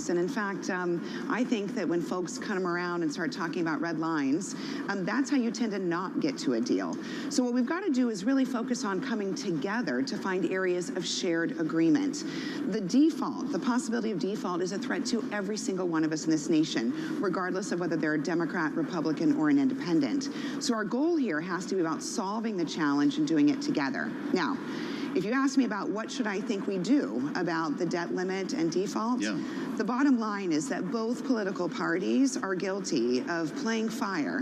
And in fact, I think that when folks come around and start talking about red lines, that's how you tend to not get to a deal. So what we've got to do is really focus on coming together to find areas of shared agreement. The default, the possibility of default, is a threat to every single one of us in this nation, regardless of whether they're a Democrat, Republican, or an independent. So our goal here has to be about solving the challenge and doing it together. Now, if you ask me about what should I think we do about the debt limit and default, the bottom line is that both political parties are guilty of playing fire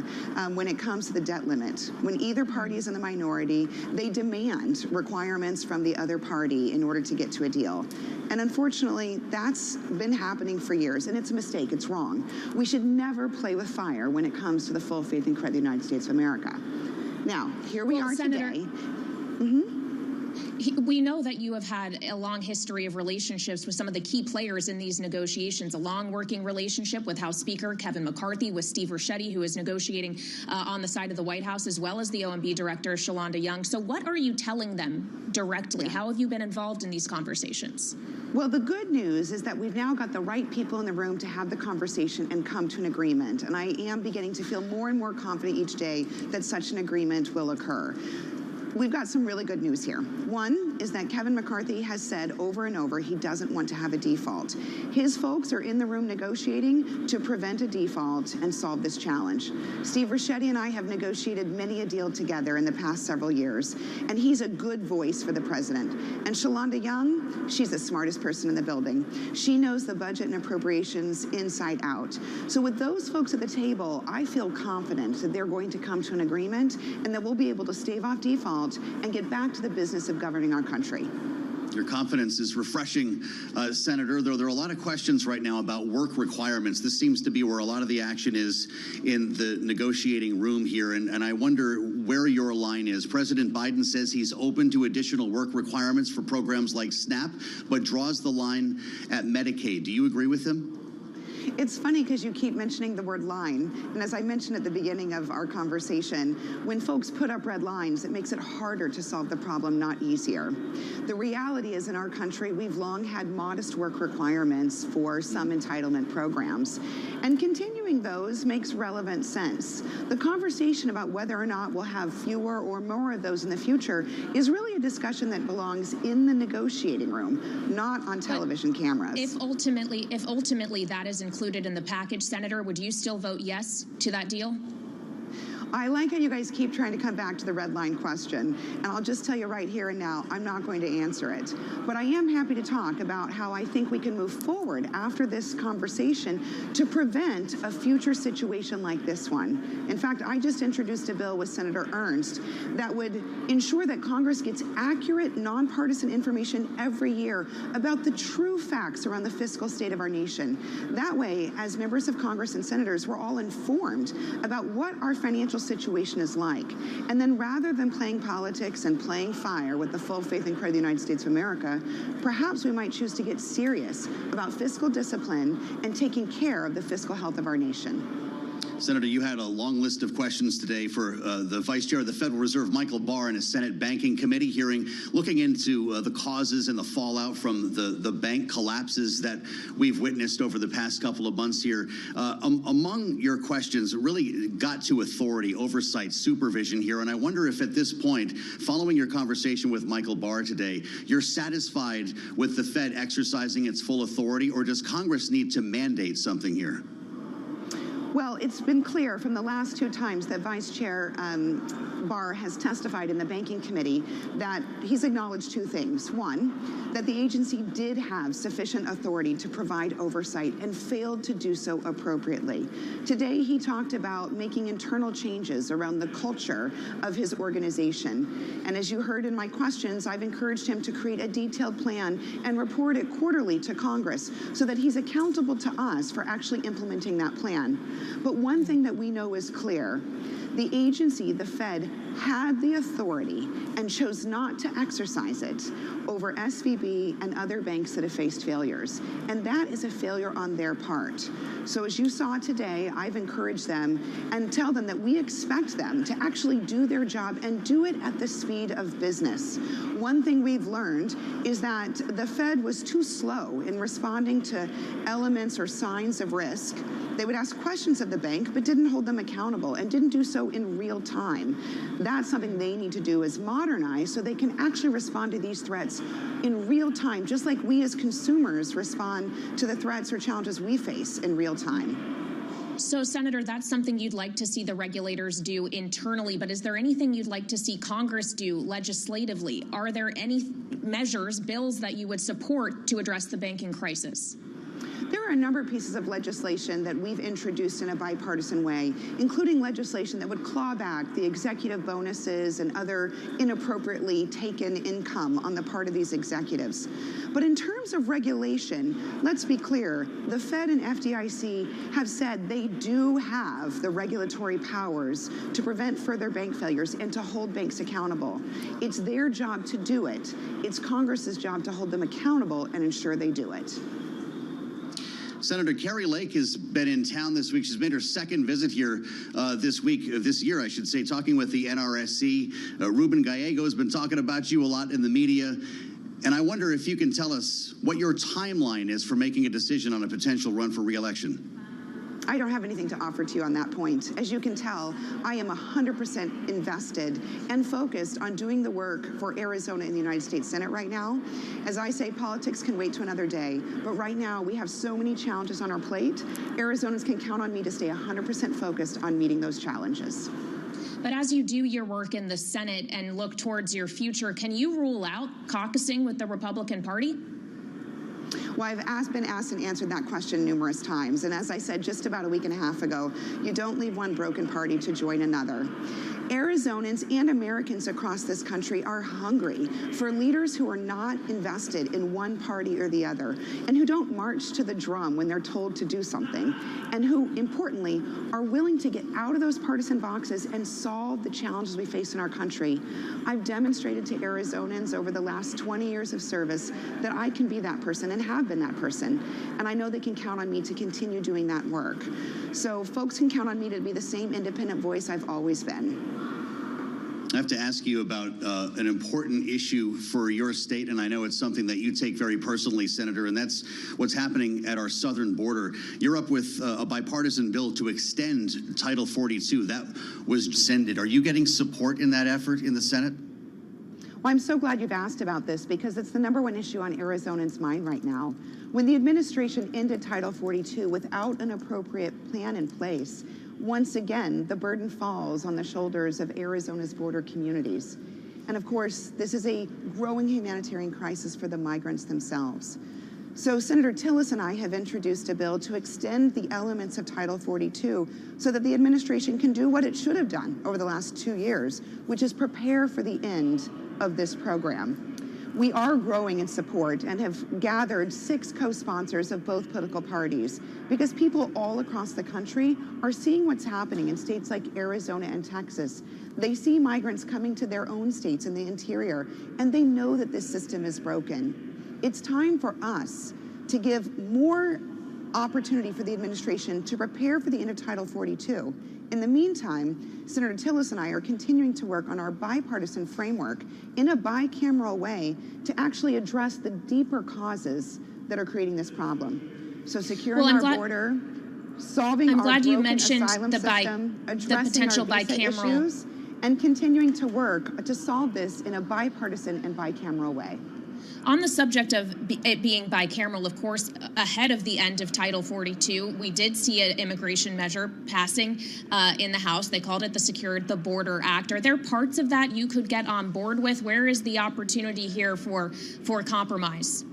when it comes to the debt limit. When either party is in the minority, they demand requirements from the other party in order to get to a deal. And unfortunately, that's been happening for years, and it's a mistake, it's wrong. We should never play with fire when it comes to the full faith and credit of the United States of America. Now, here we are Senator, today. We know that you have had a long history of relationships with some of the key players in these negotiations, a long working relationship with House Speaker Kevin McCarthy, with Steve Ricchetti, who is negotiating on the side of the White House, as well as the OMB Director, Shalonda Young. So what are you telling them directly? How have you been involved in these conversations? Well, the good news is that we've now got the right people in the room to have the conversation and come to an agreement. And I am beginning to feel more and more confident each day that such an agreement will occur. We've got some really good news here. One is that Kevin McCarthy has said over and over he doesn't want to have a default. His folks are in the room negotiating to prevent a default and solve this challenge. Steve Ricchetti and I have negotiated many a deal together in the past several years, and he's a good voice for the president. And Shalonda Young, she's the smartest person in the building. She knows the budget and appropriations inside out. So with those folks at the table, I feel confident that they're going to come to an agreement and that we'll be able to stave off default and get back to the business of governing our country. Your confidence is refreshing, Senator. There are a lot of questions right now about work requirements. This seems to be where a lot of the action is in the negotiating room here, and I wonder where your line is. President Biden says he's open to additional work requirements for programs like SNAP, but draws the line at Medicaid. Do you agree with him? It's funny because you keep mentioning the word line, and as I mentioned at the beginning of our conversation, when folks put up red lines, it makes it harder to solve the problem, not easier. The reality is in our country, we've long had modest work requirements for some entitlement programs, and continuing those makes relevant sense. The conversation about whether or not we'll have fewer or more of those in the future is really a discussion that belongs in the negotiating room, not on television cameras. If ultimately that is included in the package, Senator, would you still vote yes to that deal? I like how you guys keep trying to come back to the red line question, and I'll just tell you right here and now, I'm not going to answer it. But I am happy to talk about how I think we can move forward after this conversation to prevent a future situation like this one. In fact, I just introduced a bill with Senator Ernst that would ensure that Congress gets accurate, nonpartisan information every year about the true facts around the fiscal state of our nation. That way, as members of Congress and senators, we're all informed about what our financial situation is like. And then rather than playing politics and playing fire with the full faith and credit of the United States of America, perhaps we might choose to get serious about fiscal discipline and taking care of the fiscal health of our nation. Senator, you had a long list of questions today for the Vice Chair of the Federal Reserve, Michael Barr, in a Senate Banking Committee hearing, looking into the causes and the fallout from the bank collapses that we've witnessed over the past couple of months here. Among your questions really got to authority, oversight, supervision here, and I wonder if at this point, following your conversation with Michael Barr today, you're satisfied with the Fed exercising its full authority, or does Congress need to mandate something here? Well, it's been clear from the last two times that Vice Chair Barr has testified in the Banking Committee that he's acknowledged two things. One, that the agency did have sufficient authority to provide oversight and failed to do so appropriately. Today, he talked about making internal changes around the culture of his organization. And as you heard in my questions, I've encouraged him to create a detailed plan and report it quarterly to Congress so that he's accountable to us for actually implementing that plan. But one thing that we know is clear. The agency, the Fed, had the authority and chose not to exercise it over SVB and other banks that have faced failures. And that is a failure on their part. So as you saw today, I've encouraged them and tell them that we expect them to actually do their job and do it at the speed of business. One thing we've learned is that the Fed was too slow in responding to elements or signs of risk. They would ask questions of the bank, but didn't hold them accountable and didn't do so in real time. That's something they need to do, is modernize so they can actually respond to these threats in real time, just like we as consumers respond to the threats or challenges we face in real time. So, Senator, that's something you'd like to see the regulators do internally, but is there anything you'd like to see Congress do legislatively? Are there any measures, bills that you would support to address the banking crisis? There are a number of pieces of legislation that we've introduced in a bipartisan way, including legislation that would claw back the executive bonuses and other inappropriately taken income on the part of these executives. But in terms of regulation, let's be clear, the Fed and FDIC have said they do have the regulatory powers to prevent further bank failures and to hold banks accountable. It's their job to do it. It's Congress's job to hold them accountable and ensure they do it. Senator Carrie Lake has been in town this week. She's made her second visit here this year, I should say, talking with the NRSC. Ruben Gallego has been talking about you a lot in the media. And I wonder if you can tell us what your timeline is for making a decision on a potential run for re-election. I don't have anything to offer to you on that point. As you can tell, I am 100% invested and focused on doing the work for Arizona in the United States Senate right now. As I say, politics can wait to another day, but right now we have so many challenges on our plate. Arizonans can count on me to stay 100% focused on meeting those challenges. But as you do your work in the Senate and look towards your future, can you rule out caucusing with the Republican Party? Well, I've been asked and answered that question numerous times. And as I said just about a week and a half ago, you don't leave one broken party to join another. Arizonans and Americans across this country are hungry for leaders who are not invested in one party or the other, and who don't march to the drum when they're told to do something, and who, importantly, are willing to get out of those partisan boxes and solve the challenges we face in our country. I've demonstrated to Arizonans over the last 20 years of service that I can be that person and have been that person, and I know they can count on me to continue doing that work. So folks can count on me to be the same independent voice I've always been. I have to ask you about an important issue for your state, and I know it's something that you take very personally, Senator, and that's what's happening at our southern border. You're up with a bipartisan bill to extend Title 42. That was rescinded. Are you getting support in that effort in the Senate? Well, I'm so glad you've asked about this, because it's the #1 issue on Arizonans' mind right now. When the administration ended Title 42 without an appropriate plan in place, once again, the burden falls on the shoulders of Arizona's border communities. And of course, this is a growing humanitarian crisis for the migrants themselves. So Senator Tillis and I have introduced a bill to extend the elements of Title 42 so that the administration can do what it should have done over the last 2 years, which is prepare for the end of this program. We are growing in support and have gathered 6 co-sponsors of both political parties, because people all across the country are seeing what's happening in states like Arizona and Texas. They see migrants coming to their own states in the interior, and they know that this system is broken. It's time for us to give more opportunity for the administration to prepare for the end of Title 42. In the meantime, Senator Tillis and I are continuing to work on our bipartisan framework in a bicameral way to actually address the deeper causes that are creating this problem. So securing our border, solving our broken asylum system, addressing our visa issues, and continuing to work to solve this in a bipartisan and bicameral way. On the subject of it being bicameral, of course, ahead of the end of Title 42, we did see an immigration measure passing in the House. They called it the Secured the Border Act. Are there parts of that you could get on board with? Where is the opportunity here for compromise?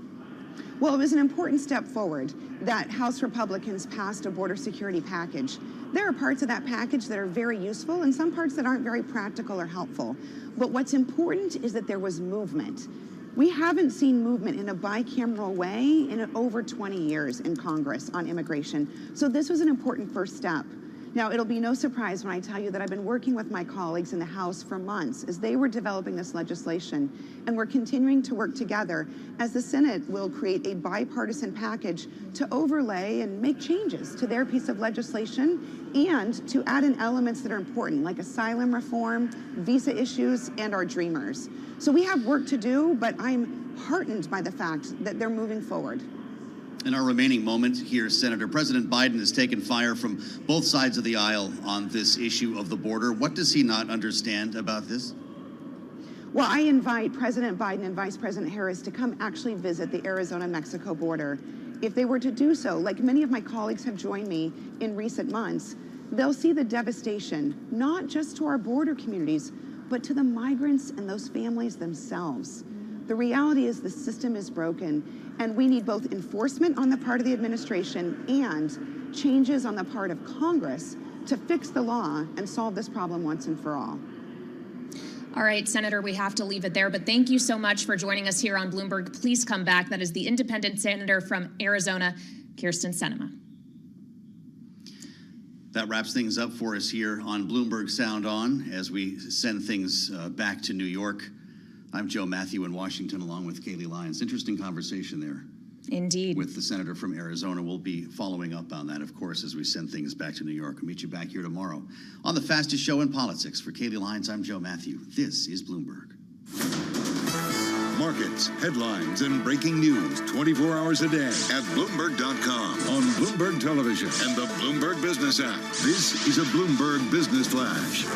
Well, it was an important step forward that House Republicans passed a border security package. There are parts of that package that are very useful and some parts that aren't very practical or helpful. But what's important is that there was movement. We haven't seen movement in a bicameral way in over 20 years in Congress on immigration. So this was an important first step. Now, it'll be no surprise when I tell you that I've been working with my colleagues in the House for months as they were developing this legislation, and we're continuing to work together as the Senate will create a bipartisan package to overlay and make changes to their piece of legislation and to add in elements that are important, like asylum reform, visa issues, and our Dreamers. So we have work to do, but I'm heartened by the fact that they're moving forward. In our remaining moment here, Senator, President Biden has taken fire from both sides of the aisle on this issue of the border. What does he not understand about this? Well, I invite President Biden and Vice President Harris to come actually visit the Arizona-Mexico border. If they were to do so, like many of my colleagues have joined me in recent months, they'll see the devastation, not just to our border communities, but to the migrants and those families themselves. The reality is the system is broken, and we need both enforcement on the part of the administration and changes on the part of Congress to fix the law and solve this problem once and for all. All right, Senator, we have to leave it there, but thank you so much for joining us here on Bloomberg. Please come back. That is the independent senator from Arizona, Kyrsten Sinema. That wraps things up for us here on Bloomberg Sound On as we send things back to New York. I'm Joe Matthew in Washington, along with Kaylee Lyons. Interesting conversation there. Indeed. With the senator from Arizona. We'll be following up on that, of course, as we send things back to New York. I'll meet you back here tomorrow on the fastest show in politics. For Kaylee Lyons, I'm Joe Matthew. This is Bloomberg. Markets, headlines, and breaking news 24 hours a day at Bloomberg.com, on Bloomberg Television, and the Bloomberg Business app. This is a Bloomberg Business Flash.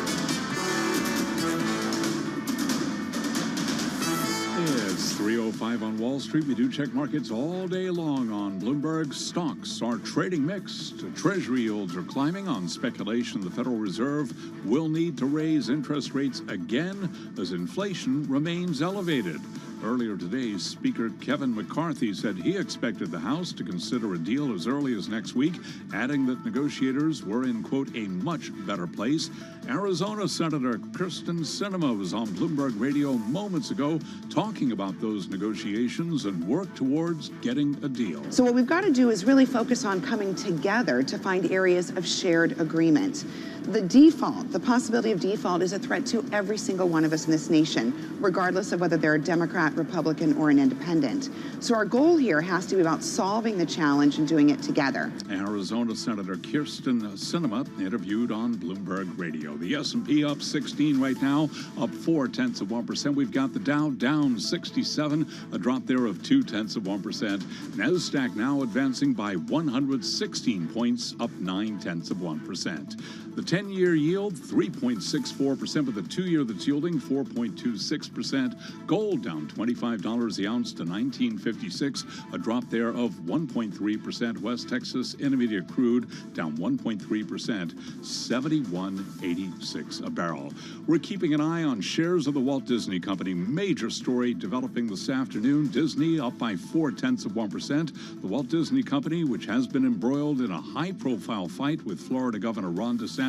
It's 3:05 on Wall Street. We do check markets all day long on Bloomberg. Stocks are trading mixed. Treasury yields are climbing on speculation the Federal Reserve will need to raise interest rates again as inflation remains elevated. Earlier today, Speaker Kevin McCarthy said he expected the House to consider a deal as early as next week, adding that negotiators were in, quote, a much better place. Arizona Senator Kyrsten Sinema was on Bloomberg Radio moments ago talking about those negotiations and work towards getting a deal. So what we've got to do is really focus on coming together to find areas of shared agreement. The default, the possibility of default, is a threat to every single one of us in this nation, regardless of whether they're a Democrat, Republican, or an independent. So our goal here has to be about solving the challenge and doing it together. Arizona Senator Kyrsten Sinema interviewed on Bloomberg Radio. The S&P up 16 right now, up 0.4%. We've got the Dow down 67, a drop there of 0.2%. NASDAQ now advancing by 116 points, up 0.9%. The 10-year yield, 3.64%, but the 2-year that's yielding 4.26%. Gold down $25 the ounce to $19.56, a drop there of 1.3%. West Texas Intermediate crude down 1.3%, $71.86 a barrel. We're keeping an eye on shares of the Walt Disney Company. Major story developing this afternoon. Disney up by 0.4%. The Walt Disney Company, which has been embroiled in a high-profile fight with Florida Governor Ron DeSantis,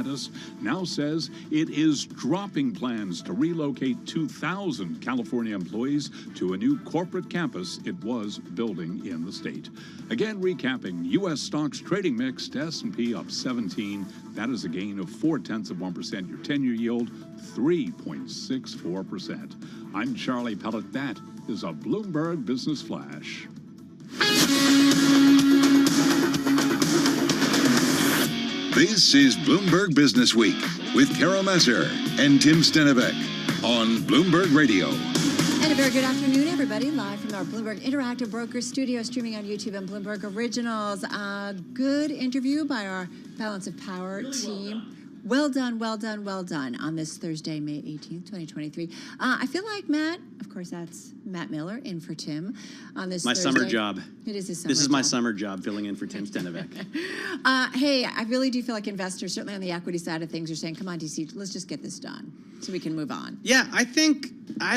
now says it is dropping plans to relocate 2,000 California employees to a new corporate campus it was building in the state. Again, recapping, U.S. stocks trading mixed, S&P up 17. That is a gain of 0.4%. Your 10-year yield, 3.64%. I'm Charlie Pellet. That is a Bloomberg Business Flash. This is Bloomberg Business Week with Carol Messer and Tim Stenevec on Bloomberg Radio. And a very good afternoon, everybody. Live from our Bloomberg Interactive Brokers studio, streaming on YouTube and Bloomberg Originals. A good interview by our Balance of Power team. Well done on this Thursday, May 18th, 2023. I feel like Matt, of course, that's Matt Miller in for Tim on this Thursday. Summer job. It is his summer job. This is my summer job, filling in for Tim Stenevec. Hey, I really do feel like investors, certainly on the equity side of things, are saying, come on, DC, let's just get this done so we can move on. Yeah, I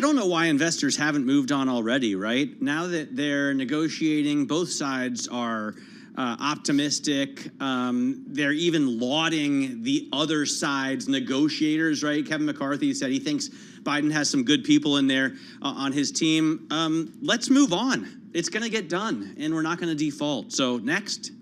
don't know why investors haven't moved on already, right? Now that they're negotiating, both sides are optimistic. They're even lauding the other side's negotiators, right? Kevin McCarthy said he thinks Biden has some good people in there on his team. Let's move on. It's going to get done, and we're not going to default. So next.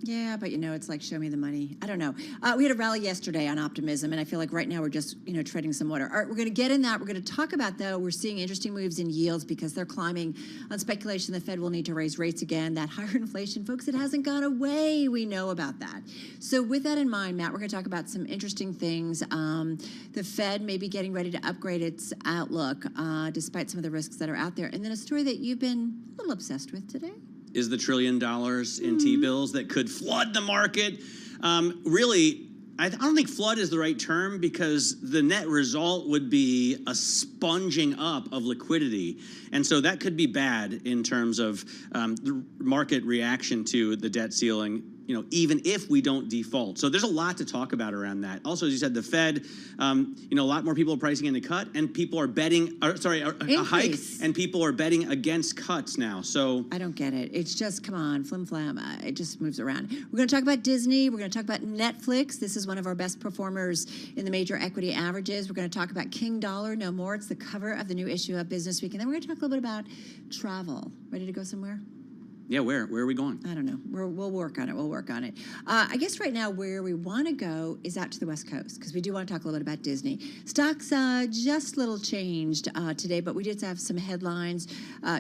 Yeah, but it's like, show me the money. I don't know. We had a rally yesterday on optimism, and I feel like right now we're just, treading some water. All right, we're going to get in that. We're going to talk about, though, we're seeing interesting moves in yields because they're climbing on speculation the Fed will need to raise rates again. That higher inflation, folks, it hasn't gone away. We know about that. So with that in mind, Matt, we're going to talk about some interesting things. The Fed may be getting ready to upgrade its outlook despite some of the risks that are out there. And then a story that you've been a little obsessed with today. Is the $1 trillion in T-bills that could flood the market. Really, I don't think flood is the right term because the net result would be a sponging up of liquidity. And so that could be bad in terms of the market reaction to the debt ceiling, even if we don't default. So there's a lot to talk about around that. Also, as you said, the Fed, a lot more people are pricing in a cut, and people are betting, a hike, and people are betting against cuts now. So I don't get it. It's just, come on, flim flam. It just moves around. We're going to talk about Disney. We're going to talk about Netflix. This is one of our best performers in the major equity averages. We're going to talk about King Dollar No More. It's the cover of the new issue of Business Week. And then we're going to talk a little bit about travel. Ready to go somewhere? Yeah, where are we going? I don't know. We'll work on it. I guess right now where we want to go is out to the West Coast because we do want to talk a little bit about Disney. Stocks just a little changed today, but we did have some headlines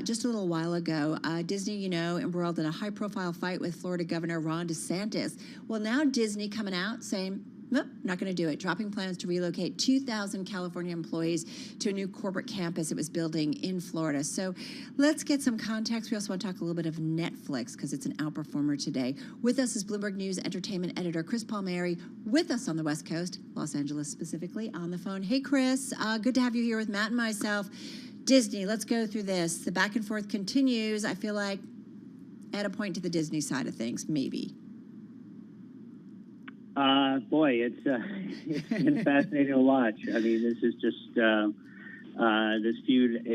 just a little while ago. Disney, embroiled in a high-profile fight with Florida Governor Ron DeSantis. Well, now Disney coming out saying, nope, not going to do it. Dropping plans to relocate 2,000 California employees to a new corporate campus it was building in Florida. So let's get some context. We also want to talk a little bit of Netflix because it's an outperformer today. With us is Bloomberg News entertainment editor Chris Palmieri. With us on the West Coast, Los Angeles specifically, on the phone. Hey, Chris. Good to have you here with Matt and myself. Disney, let's go through this. The back and forth continues. I feel like at a point to the Disney side of things, maybe. Boy, it's been fascinating to watch. I mean, this is just this feud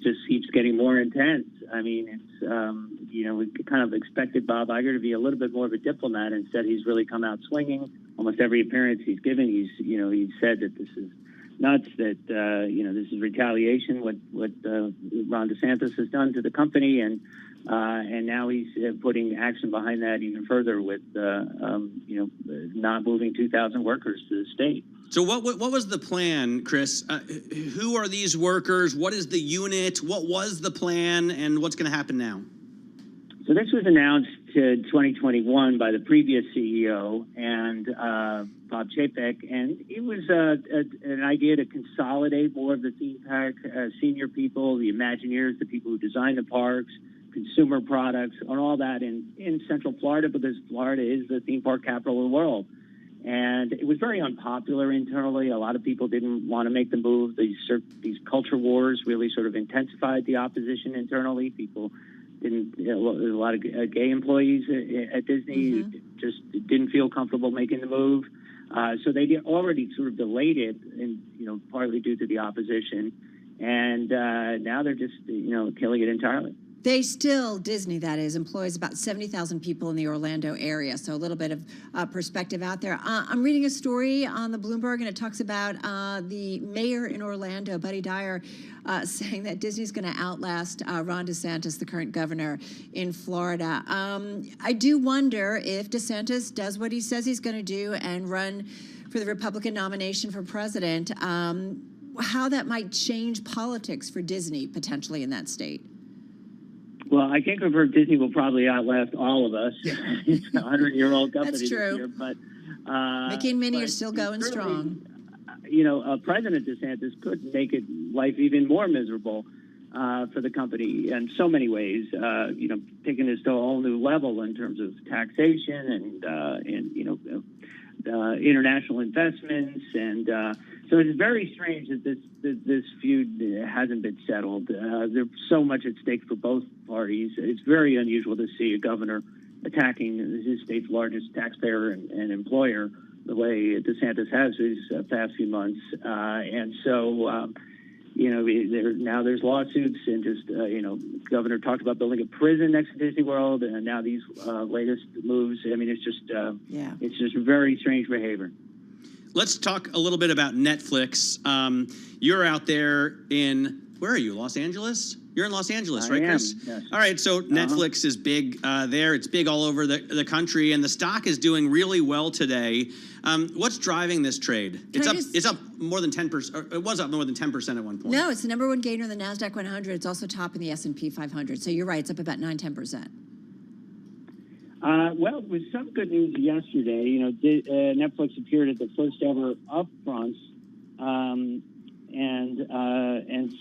just keeps getting more intense. I mean, it's we kind of expected Bob Iger to be a little bit more of a diplomat. Instead, he's really come out swinging. Almost every appearance he's given, he's said that this is nuts. That this is retaliation. What Ron DeSantis has done to the company, and now he's putting action behind that even further with not moving 2,000 workers to the state. So what was the plan, Chris? Who are these workers? What is the unit? What was the plan? And what's going to happen now? So this was announced in 2021 by the previous CEO and Bob Chapek, and it was an idea to consolidate more of the theme park senior people, the Imagineers, the people who design the parks, consumer products, and all that in Central Florida, because Florida is the theme park capital of the world. And it was very unpopular internally. A lot of people didn't want to make the move. These culture wars really sort of intensified the opposition internally. People didn't, a lot of gay employees at Disney just didn't feel comfortable making the move. So they already sort of delayed it, and partly due to the opposition. And now they're just killing it entirely. They still, Disney that is, employs about 70,000 people in the Orlando area. So a little bit of perspective out there. I'm reading a story on the Bloomberg, and it talks about the mayor in Orlando, Buddy Dyer, saying that Disney's going to outlast Ron DeSantis, the current governor in Florida. I do wonder if DeSantis does what he says he's going to do and run for the Republican nomination for president, how that might change politics for Disney potentially in that state. Well, I can't confirm Disney will probably outlast all of us. It's a 100-year-old company. That's true. This year, but Mickey and Minnie are still going strong. President DeSantis could make life even more miserable for the company in so many ways. Taking this to a whole new level in terms of taxation and international investments, and so it's very strange that this feud hasn't been settled. There's so much at stake for both parties. It's very unusual to see a governor attacking his state's largest taxpayer and employer the way DeSantis has these past few months, and so. There's lawsuits, and governor talked about building a prison next to Disney World, and now these latest moves. I mean, it's just very strange behavior. Let's talk a little bit about Netflix. You're out there in Where are you? Los Angeles? You're in Los Angeles, right, I am, Chris? yes. All right. So Netflix is big there. It's big all over the country, and the stock is doing really well today. What's driving this trade? It's up more than 10%. It was up more than 10% at one point. No, it's the number one gainer in the NASDAQ 100. It's also top in the S&P 500. So you're right. It's up about 9-10%. Well, with some good news yesterday, Netflix appeared at the first ever upfronts, and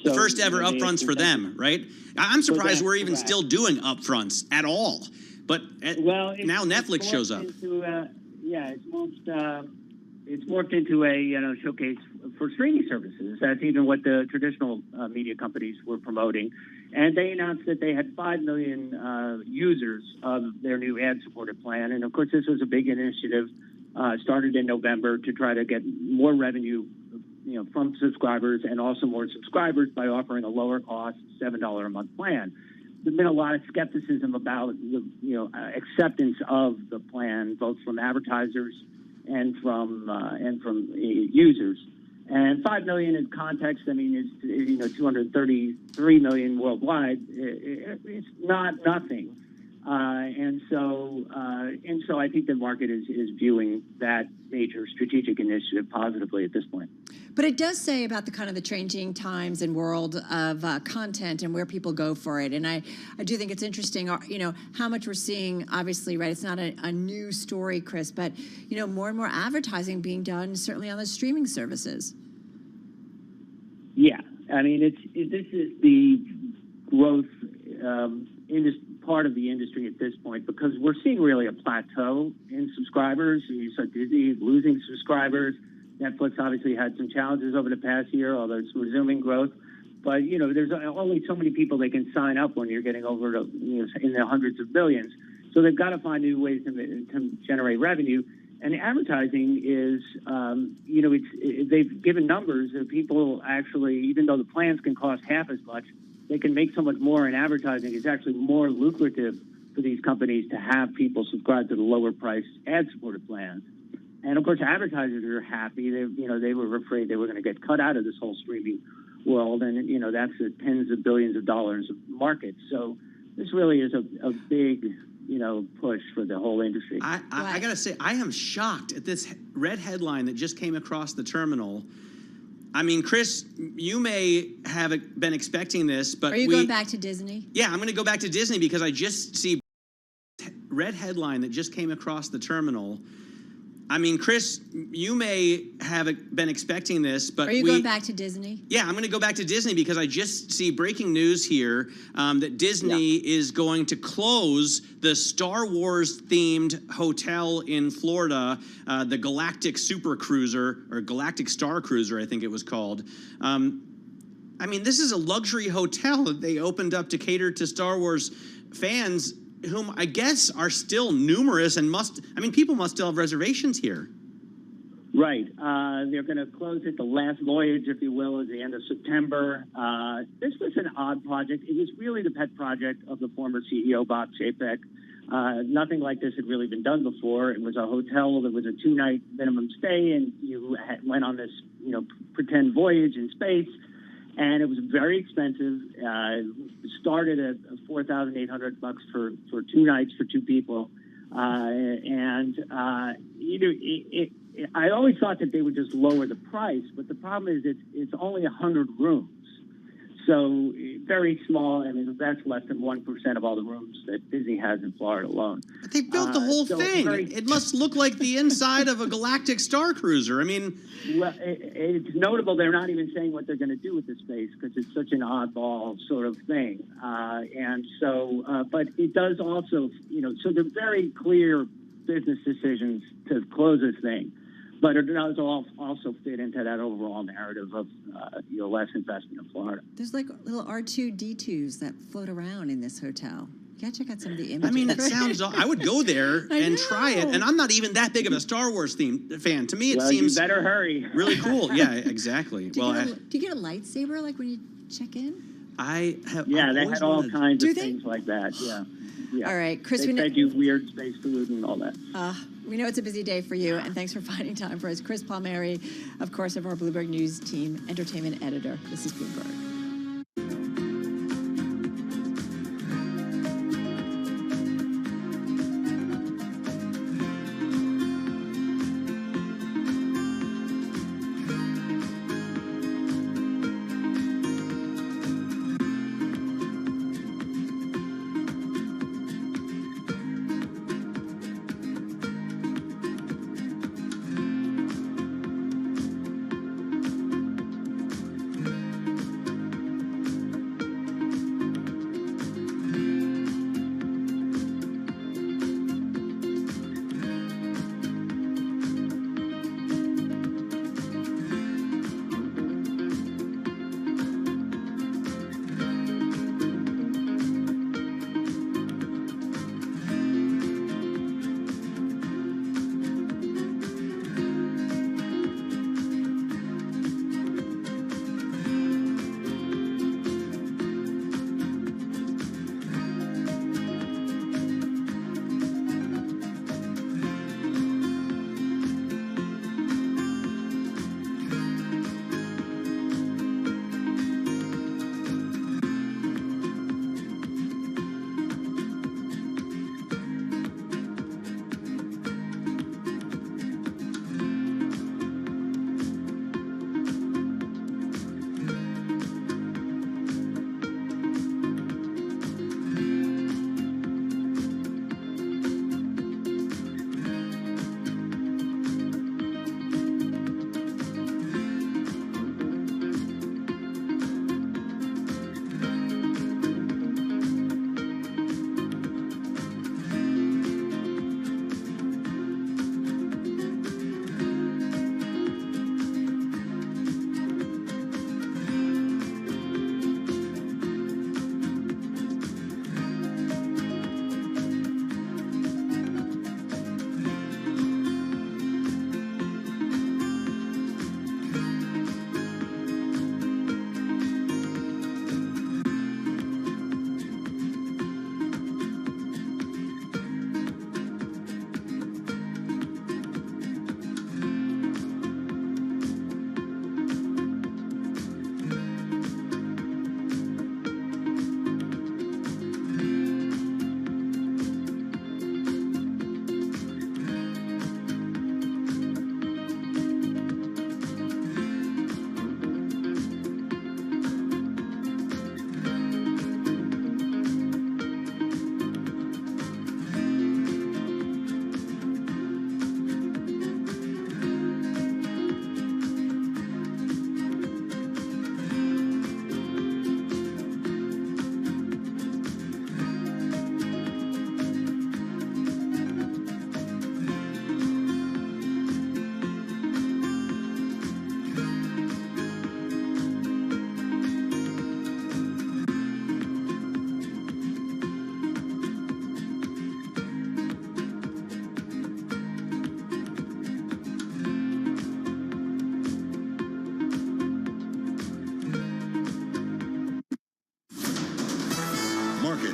so the first ever upfronts for them, right? I'm surprised we're even still doing upfronts at all. But now Netflix shows up. It's morphed into a showcase for streaming services. That's even what the traditional media companies were promoting. And they announced that they had 5 million users of their new ad-supported plan. And, of course, this was a big initiative started in November to try to get more revenue from subscribers and also more subscribers by offering a lower cost $7 a month plan. There's been a lot of skepticism about the acceptance of the plan, both from advertisers and from users. And 5 million in context, I mean, is 233 million worldwide. It's not nothing, and so I think the market is viewing that major strategic initiative positively at this point. But it does say about the changing times and world of content and where people go for it. And I do think it's interesting, how much we're seeing, obviously, right? It's not a new story, Chris, but, more and more advertising being done, certainly on the streaming services. Yeah. I mean, this is the growth part of the industry at this point, because we're seeing really a plateau in subscribers. You saw Disney losing subscribers. Netflix obviously had some challenges over the past year, although it's resuming growth. But, there's only so many people they can sign up when you're getting over to, in the hundreds of millions. So they've got to find new ways to generate revenue. And advertising is, they've given numbers that people actually, even though the plans can cost half as much, they can make so much more in advertising. It's actually more lucrative for these companies to have people subscribe to the lower price ad-supported plans. And of course, advertisers are happy. They were afraid they were going to get cut out of this whole streaming world, and that's a tens of billions of dollars of market. So this really is a big push for the whole industry. I got to say, I am shocked at this red headline that just came across the terminal. I mean, Chris, you may have been expecting this, but are you going back to Disney? Yeah, I'm going to go back to Disney because I just see red headline that just came across the terminal. I mean, Chris, you may have been expecting this, but are you going back to Disney? Yeah, I'm going to go back to Disney because I just see breaking news here that Disney is going to close the Star Wars themed hotel in Florida, the Galactic Super Cruiser, or Galactic Star Cruiser, I think it was called. I mean, this is a luxury hotel that they opened up to cater to Star Wars fans, whom I guess are still numerous and people must still have reservations here. Right. They're going to close it. The last voyage, if you will, at the end of September. This was an odd project. It was really the pet project of the former CEO, Bob Chapek. Nothing like this had really been done before. It was a hotel that was a 2-night minimum stay, and you went on this, pretend voyage in space. And it was very expensive. Started at $4,800 for 2 nights for 2 people. I always thought that they would just lower the price, but the problem is it's only 100 rooms. So very small. I mean, that's less than 1% of all the rooms that Disney has in Florida alone. But they built the whole thing. It must look like the inside of a Galactic Star Cruiser. I mean, well, it's notable they're not even saying what they're going to do with the space because it's such an oddball sort of thing. But it does also, so they're very clear business decisions to close this thing. But it does also fit into that overall narrative of less investment in Florida. There's like little R2-D2s that float around in this hotel. You gotta check out some of the images. I mean, it sounds. I would go there and try it. And I'm not even that big of a Star Wars fan. To me, it seems. You better hurry. Really cool. Yeah, exactly. Do you get a lightsaber like when you check in? I have. Yeah, they had all kinds of things like that. Yeah. All right, Chris. They fed you weird space food and all that. We know it's a busy day for you, and thanks for finding time for us. Chris Palmieri, of course, of our Bloomberg News team, entertainment editor. This is Bloomberg.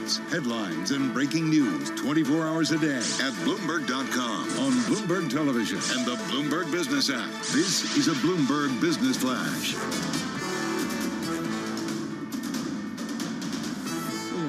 markets, headlines, and breaking news 24 hours a day at Bloomberg.com, on Bloomberg Television, and the Bloomberg Business app. This is a Bloomberg Business Flash.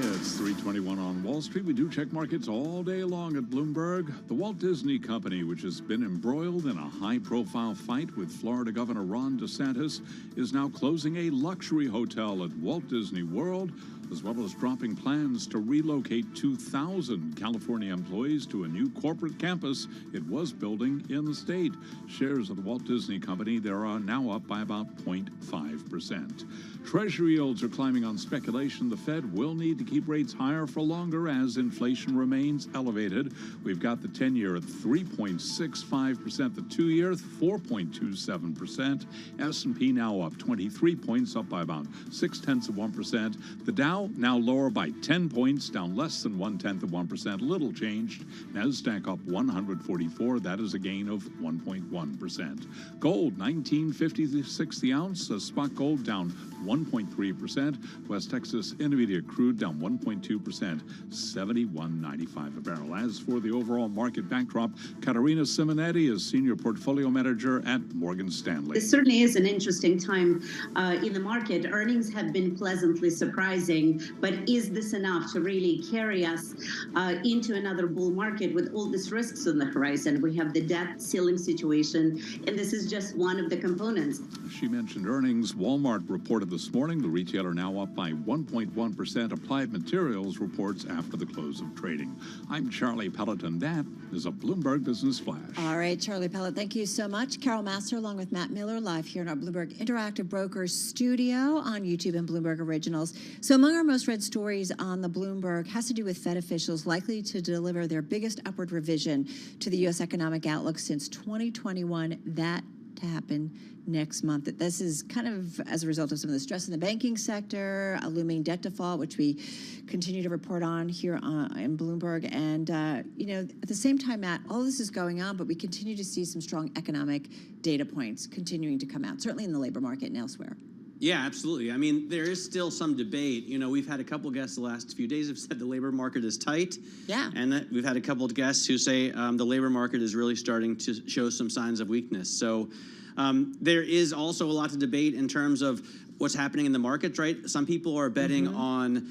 It's 3:21 on Wall Street. We do check markets all day long at Bloomberg. The Walt Disney Company, which has been embroiled in a high-profile fight with Florida Governor Ron DeSantis, is now closing a luxury hotel at Walt Disney World, as well as dropping plans to relocate 2,000 California employees to a new corporate campus it was building in the state. Shares of the Walt Disney Company, they are now up by about 0.5%. Treasury yields are climbing on speculation the Fed will need to keep rates higher for longer as inflation remains elevated. We've got the 10-year at 3.65%, the 2-year 4.27%. S&P now up 23 points, up by about 0.6%. The Dow now lower by 10 points, down less than 0.1%, little changed. Nasdaq up 144, that is a gain of 1.1%. Gold, $19.56 the ounce. Spot gold down 1.3%. West Texas Intermediate crude down 1.2%, $71.95 a barrel. As for the overall market backdrop, Katerina Simonetti is Senior Portfolio Manager at Morgan Stanley. It certainly is an interesting time in the market. Earnings have been pleasantly surprising, but is this enough to really carry us into another bull market with all these risks on the horizon? We have the debt ceiling situation, and this is just one of the components. She mentioned earnings. Walmart reported this morning. The retailer now up by 1.1%. Applied Materials reports after the close of trading. I'm Charlie Pelleton. That is a Bloomberg Business Flash. All right, Charlie Pellet, thank you so much. Carol Master along with Matt Miller live here in our Bloomberg Interactive Brokers studio on YouTube and Bloomberg Originals. So among our most read stories on the Bloomberg has to do with Fed officials likely to deliver their biggest upward revision to the U.S. economic outlook since 2021. That to happen next month. This is kind of as a result of some of the stress in the banking sector, a looming debt default, which we continue to report on here in Bloomberg. And, at the same time, Matt, all this is going on, but we continue to see some strong economic data points continuing to come out, certainly in the labor market and elsewhere. Yeah, absolutely. I mean, there is still some debate. We've had a couple guests the last few days have said the labor market is tight. Yeah. And we've had a couple of guests who say the labor market is really starting to show some signs of weakness. So there is also a lot to debate in terms of what's happening in the markets, right? Some people are betting on,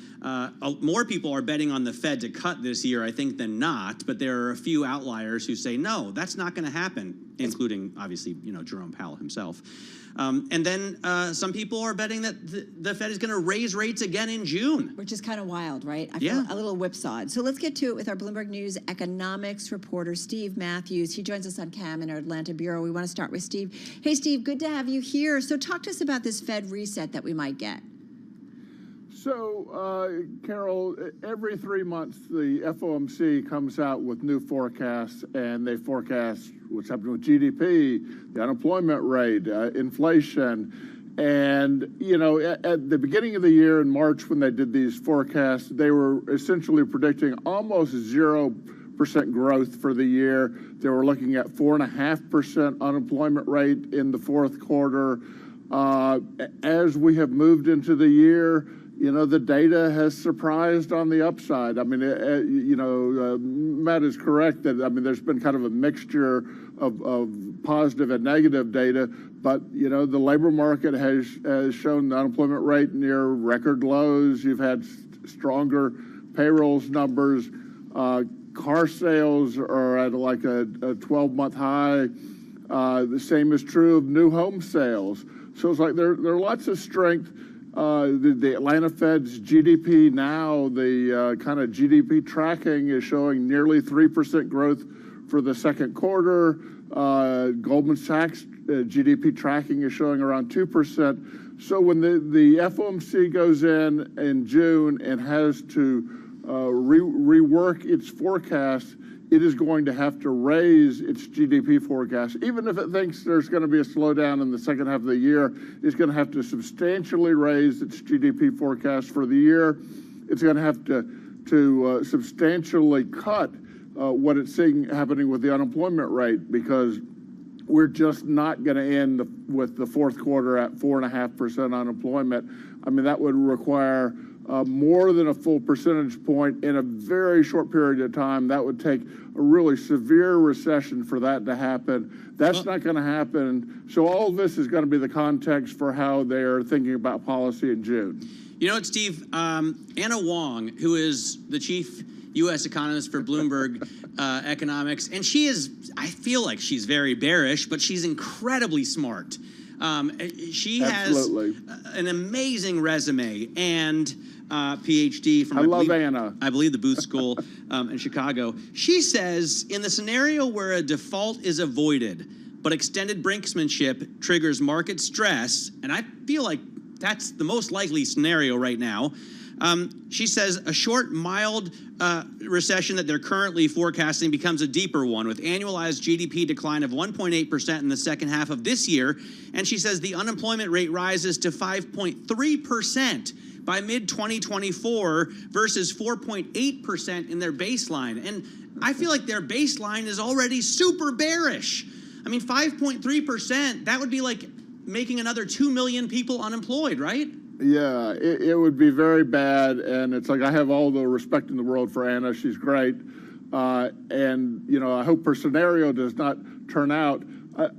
more people are betting on the Fed to cut this year, I think, than not. But there are a few outliers who say, no, that's not going to happen, including, obviously, Jerome Powell himself. And then some people are betting that the Fed is going to raise rates again in June. Which is kind of wild, right? I feel a little whipsawed. So let's get to it with our Bloomberg News economics reporter, Steve Matthews. He joins us on CAM in our Atlanta bureau. We want to start with Steve. Hey, Steve, good to have you here. So talk to us about this Fed reset that we might get. So, Carol, every 3 months, the FOMC comes out with new forecasts, and they forecast what's happening with GDP, the unemployment rate, inflation. And, at the beginning of the year in March, when they did these forecasts, they were essentially predicting almost 0% growth for the year. They were looking at 4.5% unemployment rate in the fourth quarter. As we have moved into the year, the data has surprised on the upside. I mean, Matt is correct that, there's been kind of a mixture of positive and negative data, but, the labor market has shown the unemployment rate near record lows. You've had stronger payrolls numbers. Car sales are at like a 12-month high. The same is true of new home sales. So it's like there are lots of strength. The Atlanta Fed's GDP now, the kind of GDP tracking is showing nearly 3% growth for the second quarter. Goldman Sachs GDP tracking is showing around 2%. So when the FOMC goes in June and has to rework its forecast, it is going to have to raise its GDP forecast. Even if it thinks there's going to be a slowdown in the second half of the year, it's going to have to substantially raise its GDP forecast for the year. It's going to have to substantially cut what it's seeing happening with the unemployment rate, because we're just not going to end with the fourth quarter at 4.5% unemployment. I mean, that would require more than a full percentage point in a very short period of time. That would take a really severe recession for that to happen. That's not going to happen. So all of this is going to be the context for how they're thinking about policy in June. You know what, Steve? Anna Wong, who is the chief U.S. economist for Bloomberg Economics, and I feel like she's very bearish, but she's incredibly smart. She Absolutely. has an amazing resume and PhD from, Anna. I believe the Booth School in Chicago. She says, in the scenario where a default is avoided, but extended brinksmanship triggers market stress, and I feel like that's the most likely scenario right now. She says a short, mild recession that they're currently forecasting becomes a deeper one, with annualized GDP decline of 1.8% in the second half of this year. And she says the unemployment rate rises to 5.3% by mid-2024 versus 4.8% in their baseline. And I feel like their baseline is already super bearish. I mean, 5.3%, that would be like making another 2 million people unemployed, right? Yeah, it would be very bad, and it's like I have all the respect in the world for Anna. She's great, and I hope her scenario does not turn out.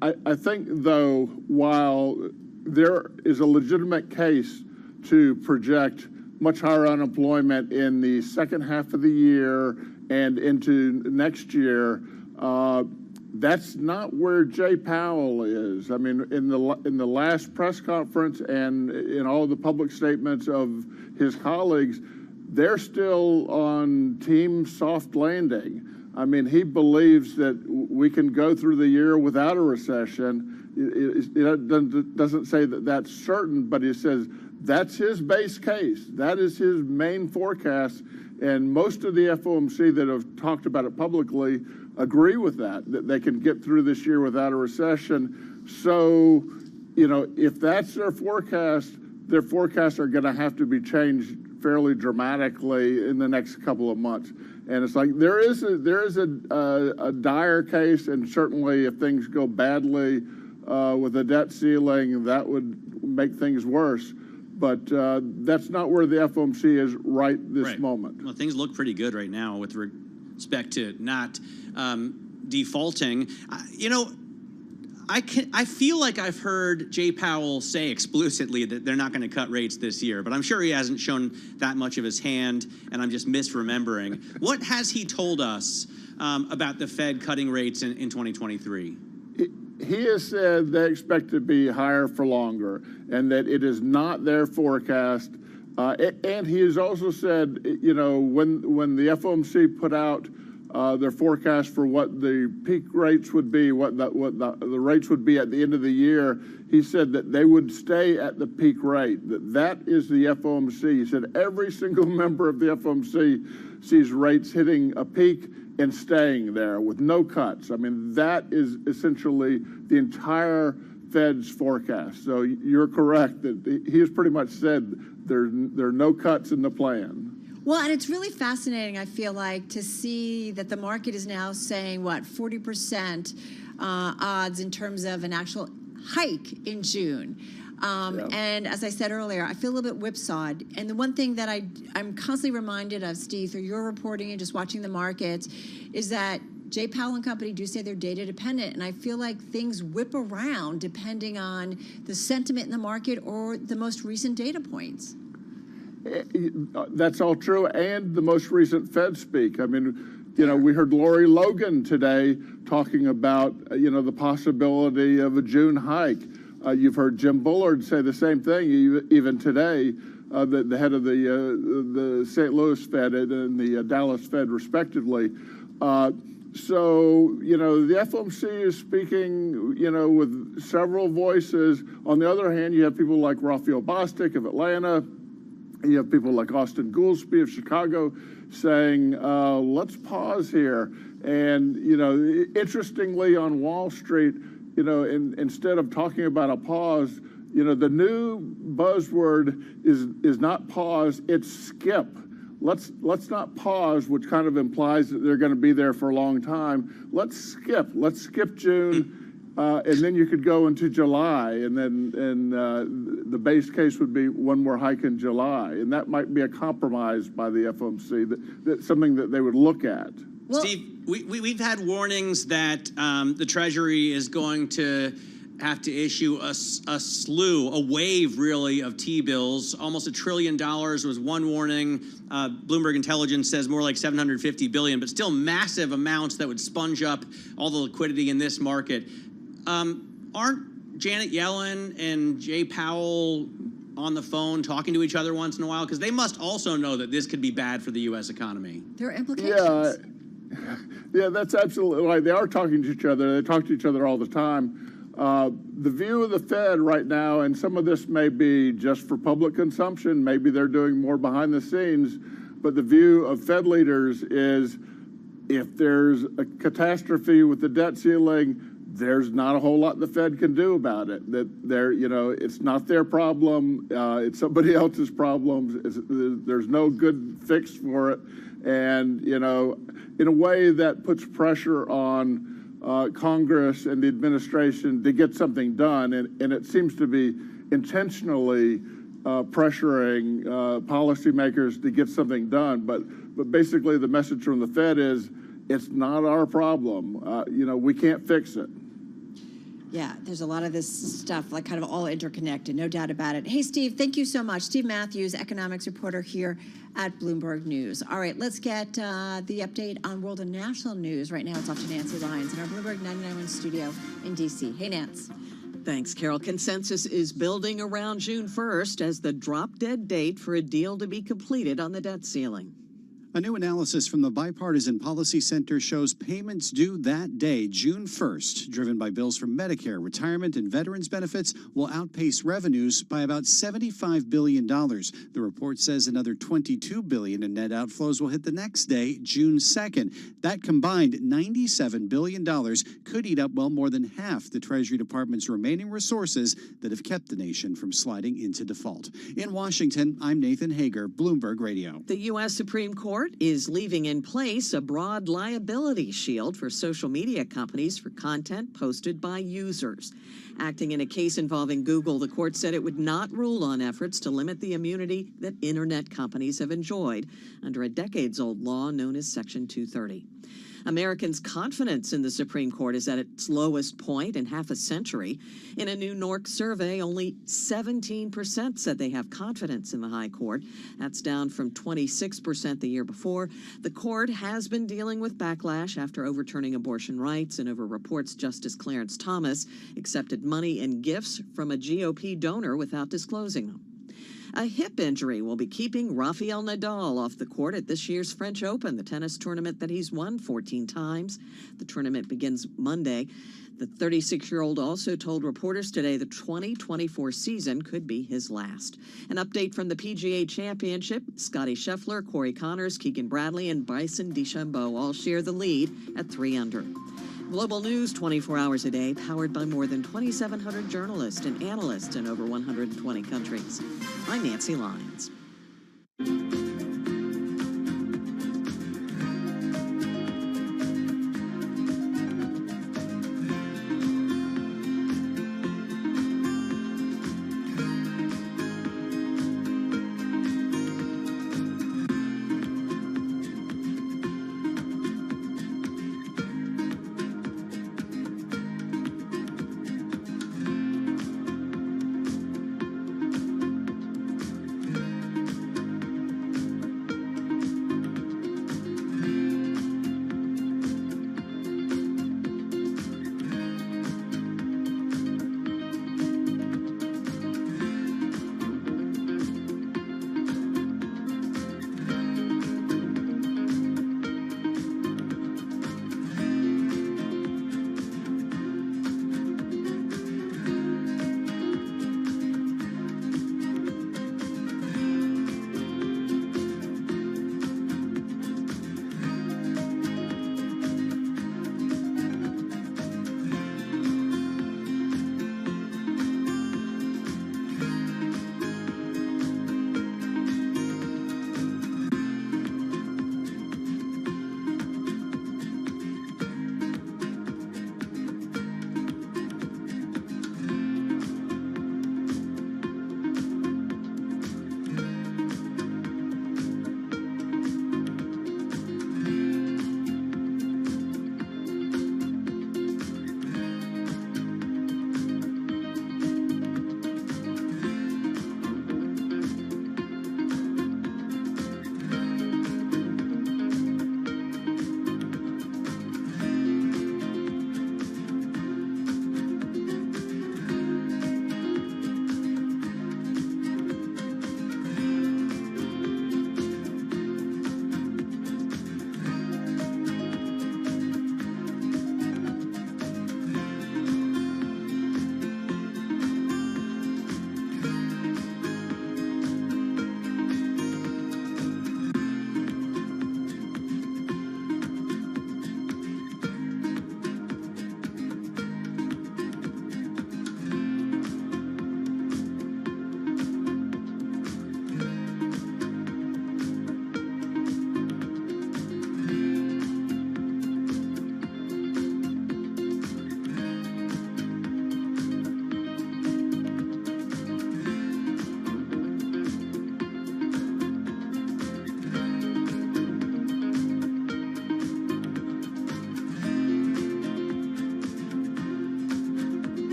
I think, though, while there is a legitimate case to project much higher unemployment in the second half of the year and into next year, that's not where Jay Powell is. I mean, in the last press conference and in all the public statements of his colleagues, they're still on team soft landing. I mean, he believes that we can go through the year without a recession. It doesn't say that that's certain, but he says that's his base case. That is his main forecast. And most of the FOMC that have talked about it publicly agree with that they can get through this year without a recession. So, if that's their forecasts are going to have to be changed fairly dramatically in the next couple of months. And it's like there is a dire case, and certainly if things go badly with a debt ceiling, that would make things worse. But that's not where the FOMC is right this moment. Well, things look pretty good right now with respect to not defaulting. I feel like I've heard Jay Powell say explicitly that they're not going to cut rates this year, but I'm sure he hasn't shown that much of his hand, and I'm just misremembering. What has he told us about the Fed cutting rates in 2023? He has said they expect to be higher for longer, and that it is not their forecast. And he has also said, when the FOMC put out their forecast for what the peak rates would be, what the rates would be at the end of the year, he said that they would stay at the peak rate. That is the FOMC. He said every single member of the FOMC sees rates hitting a peak and staying there with no cuts. I mean, that is essentially the entire Fed's forecast. So you're correct that he has pretty much said there are no cuts in the plan. Well, and it's really fascinating, I feel like, to see that the market is now saying, 40% odds in terms of an actual hike in June. And as I said earlier, I feel a little bit whipsawed. And the one thing that I'm constantly reminded of, Steve, through your reporting and just watching the markets, is that Jay Powell and company do say they're data dependent. And I feel like things whip around depending on the sentiment in the market or the most recent data points. That's all true, and the most recent Fed speak. I mean, we heard Lori Logan today talking about, the possibility of a June hike. You've heard Jim Bullard say the same thing, even today, the head of the St. Louis Fed and the Dallas Fed, respectively. So, the FOMC is speaking, with several voices. On the other hand, you have people like Raphael Bostic of Atlanta. You have people like Austin Goolsbee of Chicago saying, let's pause here. And, interestingly, on Wall Street, instead of talking about a pause, the new buzzword is not pause, it's skip. Let's not pause, which kind of implies that they're going to be there for a long time. Let's skip. Let's skip June. And then you could go into July, and the base case would be one more hike in July, and that might be a compromise by the FOMC. That's something that they would look at. Well, Steve, we've had warnings that the Treasury is going to have to issue a wave, really, of T-bills. Almost $1 trillion was one warning. Bloomberg Intelligence says more like 750 billion, but still massive amounts that would sponge up all the liquidity in this market. Aren't Janet Yellen and Jay Powell on the phone talking to each other once in a while? Because they must also know that this could be bad for the U.S. economy. there are implications. Yeah, that's absolutely right. They are talking to each other. They talk to each other all the time. The view of the Fed right now, and some of this may be just for public consumption, maybe they're doing more behind the scenes, but the view of Fed leaders is if there's a catastrophe with the debt ceiling, there's not a whole lot the Fed can do about it. That it's not their problem. It's somebody else's problem. There's no good fix for it. And, in a way that puts pressure on Congress and the administration to get something done. And it seems to be intentionally pressuring policymakers to get something done. But basically the message from the Fed is, it's not our problem. We can't fix it. Yeah, there's a lot of this stuff, like kind of all interconnected, no doubt about it. Hey, Steve, thank you so much. Steve Matthews, economics reporter here at Bloomberg News. All right, let's get the update on world and national news. Right now, it's off to Nancy Lyons in our Bloomberg 99.1 studio in D.C. Hey, Nance. Thanks, Carol. Consensus is building around June 1st as the drop-dead date for a deal to be completed on the debt ceiling. A new analysis from the Bipartisan Policy Center shows payments due that day, June 1st, driven by bills from Medicare, retirement, and veterans benefits, will outpace revenues by about $75 billion. The report says another $22 billion in net outflows will hit the next day, June 2nd. That combined $97 billion could eat up well more than half the Treasury Department's remaining resources that have kept the nation from sliding into default. In Washington, I'm Nathan Hager, Bloomberg Radio. The U.S. Supreme Court is leaving in place a broad liability shield for social media companies for content posted by users. Acting in a case involving Google, the court said it would not rule on efforts to limit the immunity that internet companies have enjoyed under a decades-old law known as Section 230. Americans' confidence in the Supreme Court is at its lowest point in half a century. In a new NORC survey, only 17% said they have confidence in the High Court. That's down from 26% the year before. The court has been dealing with backlash after overturning abortion rights and over reports Justice Clarence Thomas accepted money and gifts from a GOP donor without disclosing them. A hip injury will be keeping Rafael Nadal off the court at this year's French Open, the tennis tournament that he's won 14 times. The tournament begins Monday. The 36-year-old also told reporters today the 2024 season could be his last. An update from the PGA Championship, Scottie Scheffler, Corey Connors, Keegan Bradley, and Bryson DeChambeau all share the lead at 3 under. Global news 24 hours a day, powered by more than 2,700 journalists and analysts in over 120 countries. I'm Nancy Lyons.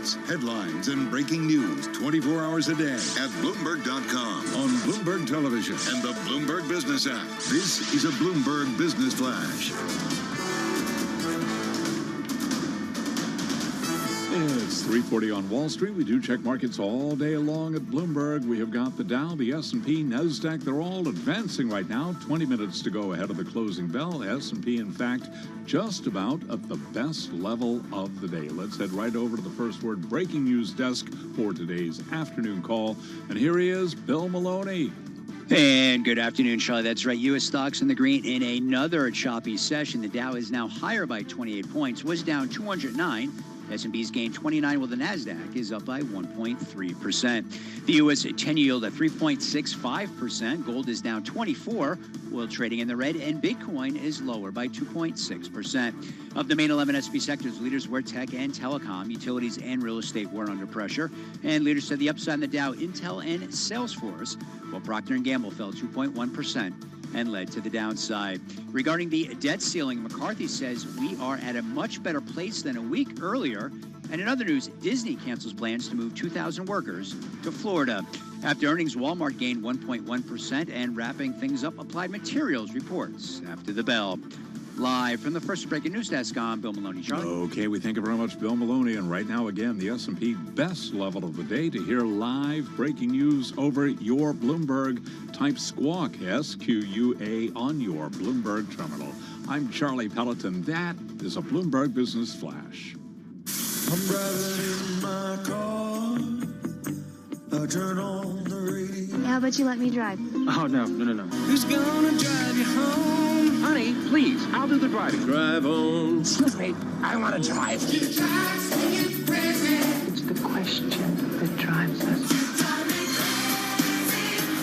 analysis, headlines, and breaking news 24 hours a day at Bloomberg.com, on Bloomberg Television, and the Bloomberg Business app. This is a Bloomberg Business Flash. It's 3:40 on Wall Street. We do check markets all day long at Bloomberg. We have got the Dow, the S&P, NASDAQ. They're all advancing right now. 20 minutes to go ahead of the closing bell. S&P, in fact, just about at the best level of the day. Let's head right over to the First Word breaking news desk for today's afternoon call. And here he is, Bill Maloney. And good afternoon, Charlie. That's right. U.S. stocks in the green in another choppy session. The Dow is now higher by 28 points, was down 209. S&P's gained 29, while the NASDAQ is up by 1.3%. The U.S. 10 yield at 3.65%. Gold is down 24. Oil trading in the red, and Bitcoin is lower by 2.6%. Of the main 11 S&P sectors, leaders were tech and telecom, utilities and real estate were under pressure. And leaders to the upside in the Dow, Intel and Salesforce, while Procter & Gamble fell 2.1%. and led to the downside. Regarding the debt ceiling, McCarthy says we are at a much better place than a week earlier. And in other news, Disney cancels plans to move 2,000 workers to Florida. After earnings, Walmart gained 1.1%, and wrapping things up, Applied Materials reports after the bell. Live from the First Breaking News Desk, I'm Bill Maloney. Charlie? Okay, we thank you very much, Bill Maloney. And right now, again, the S&P best level of the day. To hear live breaking news over your Bloomberg, type squawk, SQUA, on your Bloomberg terminal. I'm Charlie Pelleton. That is a Bloomberg Business Flash. I'm driving in my car. I turn on the radio. How about you let me drive? Oh, no. Who's gonna drive you home? Honey, please, I'll do the driving. Drive on. Excuse me, I want to drive. It's the question that drives us.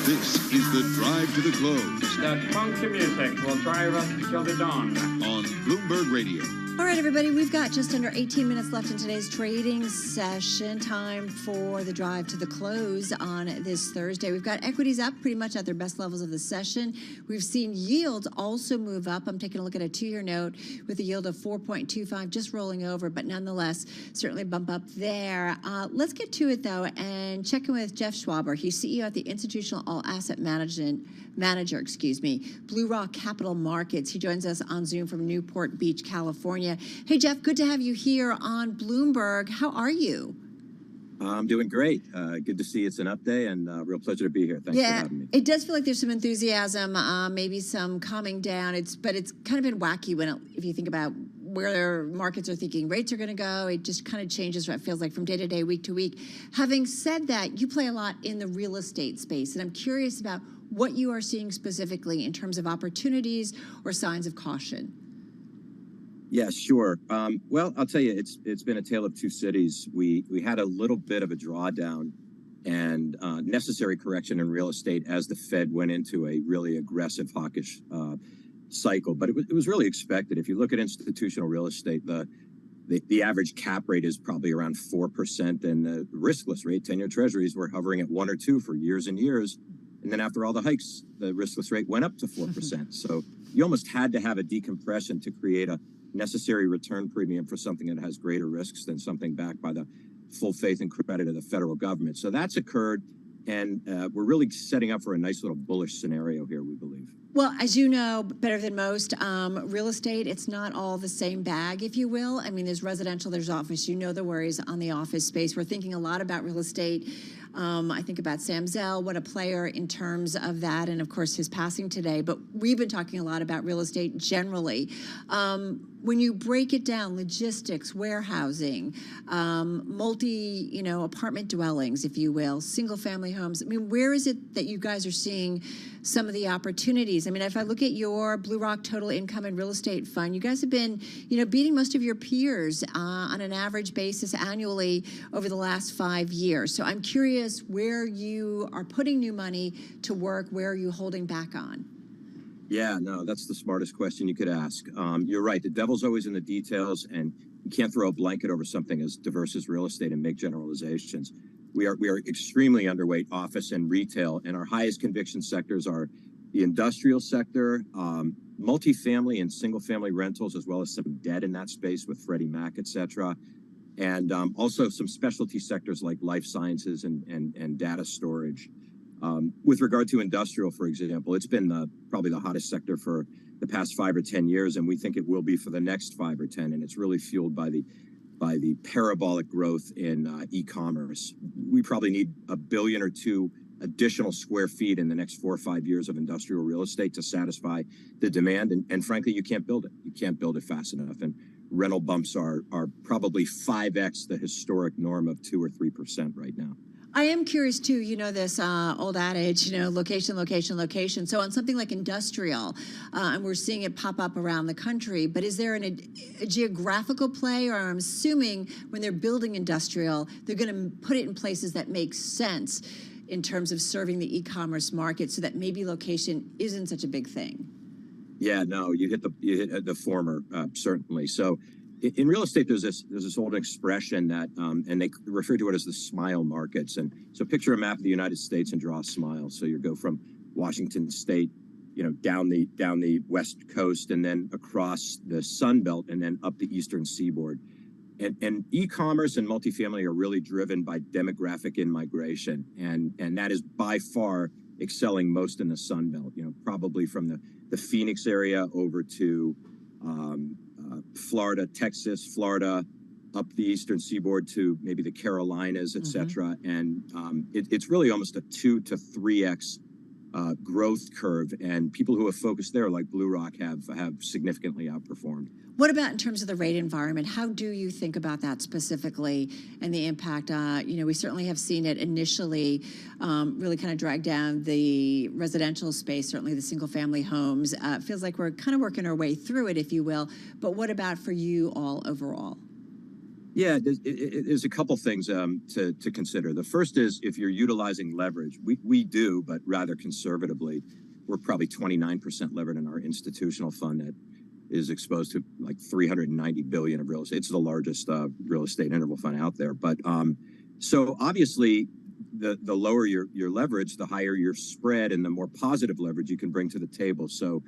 This is the Drive to the Close. That funky music will drive us till the dawn. On Bloomberg Radio. All right, everybody, we've got just under 18 minutes left in today's trading session. Time for the drive to the close on this Thursday. We've got equities up pretty much at their best levels of the session. We've seen yields also move up. I'm taking a look at a two-year note with a yield of 4.25, just rolling over, but nonetheless, certainly a bump up there. Let's get to it, though, and check in with Jeff Schwaber. He's CEO at the Institutional All Asset Manager, Blue Rock Capital Markets. He joins us on Zoom from Newport Beach, California. Hey, Jeff, good to have you here on Bloomberg. How are you? I'm doing great. Good to see it's an up day, and real pleasure to be here. Thanks for having me. It does feel like there's some enthusiasm, maybe some calming down. But it's kind of been wacky if you think about where their markets are thinking rates are going to go. It just kind of changes what it feels like from day to day, week to week. Having said that, you play a lot in the real estate space, and I'm curious about what you are seeing specifically in terms of opportunities or signs of caution. Yeah, sure. Well, I'll tell you, it's been a tale of two cities. We had a little bit of a drawdown and necessary correction in real estate as the Fed went into a really aggressive hawkish cycle. But it was really expected. If you look at institutional real estate, the average cap rate is probably around 4%, and the riskless rate, 10-year treasuries, were hovering at 1 or 2 for years and years. And then after all the hikes, the riskless rate went up to 4%. So you almost had to have a decompression to create a necessary return premium for something that has greater risks than something backed by the full faith and credit of the federal government. So that's occurred, and we're really setting up for a nice little bullish scenario here, we believe. Well, as you know better than most, real estate, it's not all the same bag, if you will. I mean, there's residential, there's office. You know the worries on the office space. We're thinking a lot about real estate. I think about Sam Zell, what a player in terms of that, and of course his passing today. But we've been talking a lot about real estate generally. When you break it down, logistics, warehousing, apartment dwellings, if you will, single family homes. I mean, where is it that you guys are seeing some of the opportunities? I mean, if I look at your Blue Rock Total Income and Real Estate Fund, you guys have been, beating most of your peers on an average basis annually over the last 5 years. So I'm curious where you are putting new money to work, where are you holding back on? Yeah, no, that's the smartest question you could ask. You're right. The devil's always in the details, and you can't throw a blanket over something as diverse as real estate and make generalizations. We are extremely underweight office and retail, and our highest conviction sectors are the industrial sector, multifamily and single-family rentals, as well as some debt in that space with Freddie Mac, et cetera. and also some specialty sectors like life sciences and data storage. With regard to industrial, for example, it's been probably the hottest sector for the past 5 or 10 years, and we think it will be for the next 5 or 10. And it's really fueled by the parabolic growth in e-commerce. We probably need 1 billion or 2 additional square feet in the next 4 or 5 years of industrial real estate to satisfy the demand. And frankly, you can't build it. You can't build it fast enough. And rental bumps are probably 5x the historic norm of 2 or 3% right now. I am curious too, this old adage, location, location, location. So on something like industrial, and we're seeing it pop up around the country, but is there a geographical play, or I'm assuming when they're building industrial, they're going to put it in places that make sense in terms of serving the e-commerce market, so that maybe location isn't such a big thing? Yeah, no, you hit the former, certainly. So in real estate, there's this old expression that, and they refer to it as the smile markets. And so picture a map of the United States and draw a smile. So you go from Washington State, down the West Coast, and then across the Sun Belt, and then up the Eastern Seaboard. And e-commerce and multifamily are really driven by demographic in-migration, and that is by far excelling most in the Sun Belt. Probably from the Phoenix area over to Florida, Texas, Florida, up the Eastern Seaboard to maybe the Carolinas, et cetera. And it's really almost a 2 to 3x growth curve, and people who have focused there, like Blue Rock, have significantly outperformed. What about in terms of the rate environment? How do you think about that specifically and the impact? We certainly have seen it initially really kind of drag down the residential space, certainly the single-family homes. It feels like we're kind of working our way through it, if you will. But what about for you all overall? Yeah, there's a couple things to consider. The first is if you're utilizing leverage. We do, but rather conservatively. We're probably 29% levered in our institutional fund that is exposed to like 390 billion of real estate. It's the largest real estate interval fund out there. But so obviously, the lower your leverage, the higher your spread, and the more positive leverage you can bring to the table. So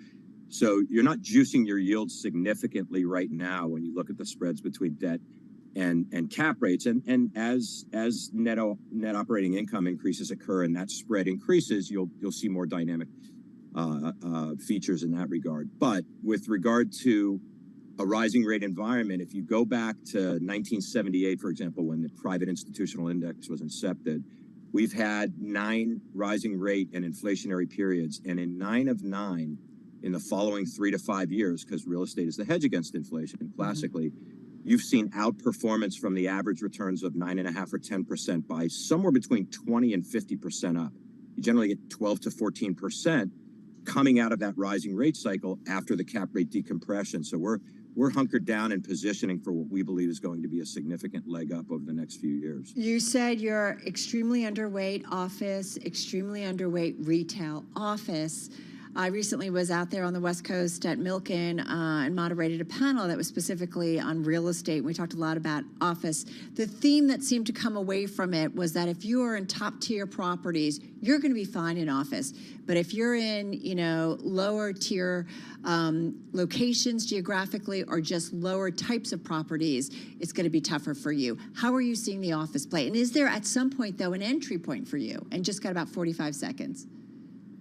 you're not juicing your yields significantly right now when you look at the spreads between debt and cap rates. And as net operating income increases occur and that spread increases, you'll see more dynamic features in that regard. But with regard to a rising rate environment, if you go back to 1978, for example, when the private institutional index was incepted, we've had 9 rising rate and inflationary periods. And in 9 of 9, in the following 3 to 5 years, because real estate is the hedge against inflation, classically, you've seen outperformance from the average returns of 9.5% or 10% by somewhere between 20 and 50% up. You generally get 12 to 14% coming out of that rising rate cycle after the cap rate decompression. So we're hunkered down and positioning for what we believe is going to be a significant leg up over the next few years. You said you're extremely underweight office, extremely underweight retail office. I recently was out there on the West Coast at Milken and moderated a panel that was specifically on real estate. We talked a lot about office. The theme that seemed to come away from it was that if you are in top tier properties, you're going to be fine in office. But if you're in, lower tier locations geographically, or just lower types of properties, it's going to be tougher for you. How are you seeing the office play? And is there at some point, though, an entry point for you? And just got about 45 seconds.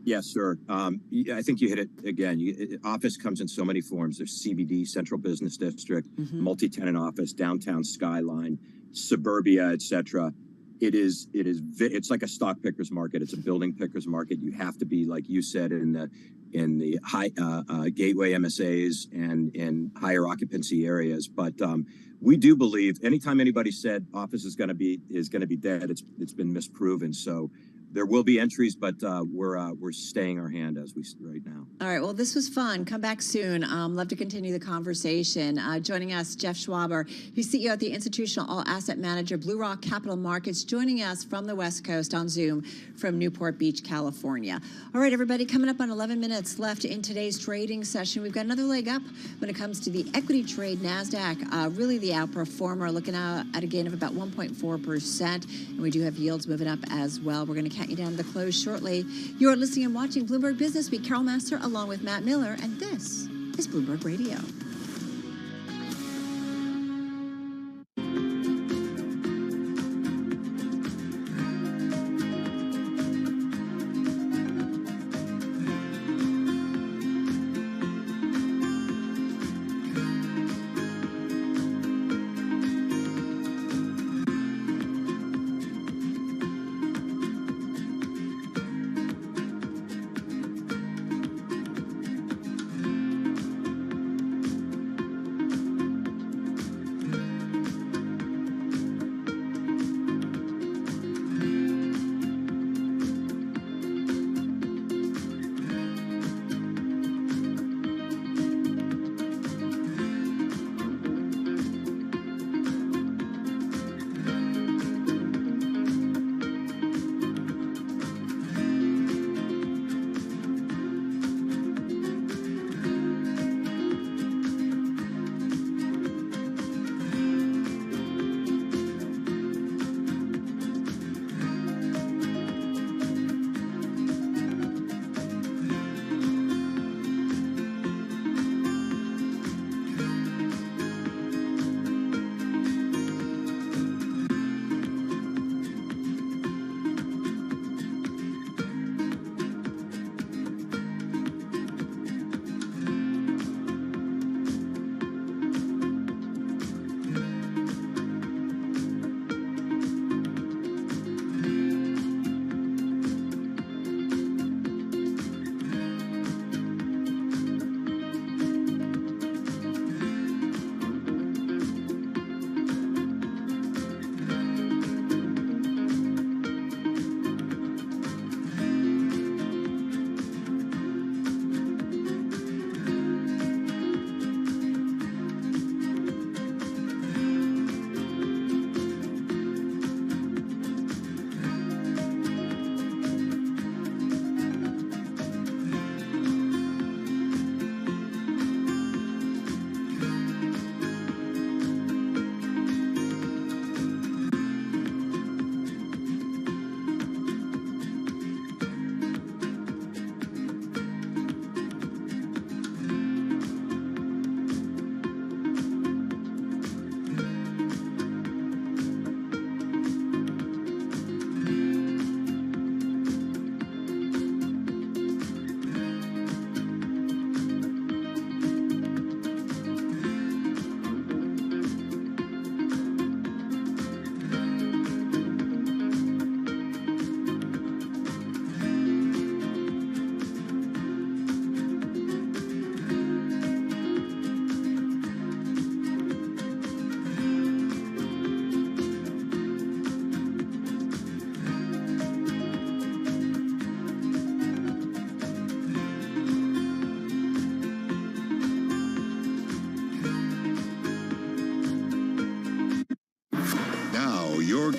Yes, sir. I think you hit it again. Office comes in so many forms. There's CBD, Central Business District, multi-tenant office, downtown skyline, suburbia, et cetera. It's like a stock picker's market. It's a building picker's market. You have to be, like you said, in the high gateway MSAs and in higher occupancy areas. But we do believe anytime anybody said office is going to be dead, it's been misproven. So there will be entries, but we're staying our hand as we right now. All right. Well, this was fun. Come back soon. Love to continue the conversation. Joining us, Jeff Schwaber. He's CEO at the institutional all-asset manager Blue Rock Capital Markets. Joining us from the West Coast on Zoom from Newport Beach, California. All right, everybody. Coming up on 11 minutes left in today's trading session. We've got another leg up when it comes to the equity trade. NASDAQ, really the outperformer, looking at a gain of about 1.4%. And we do have yields moving up as well. We're going to you down to the close shortly. You are listening and watching Bloomberg Business Week. Carol Master along with Matt Miller, and this is Bloomberg Radio.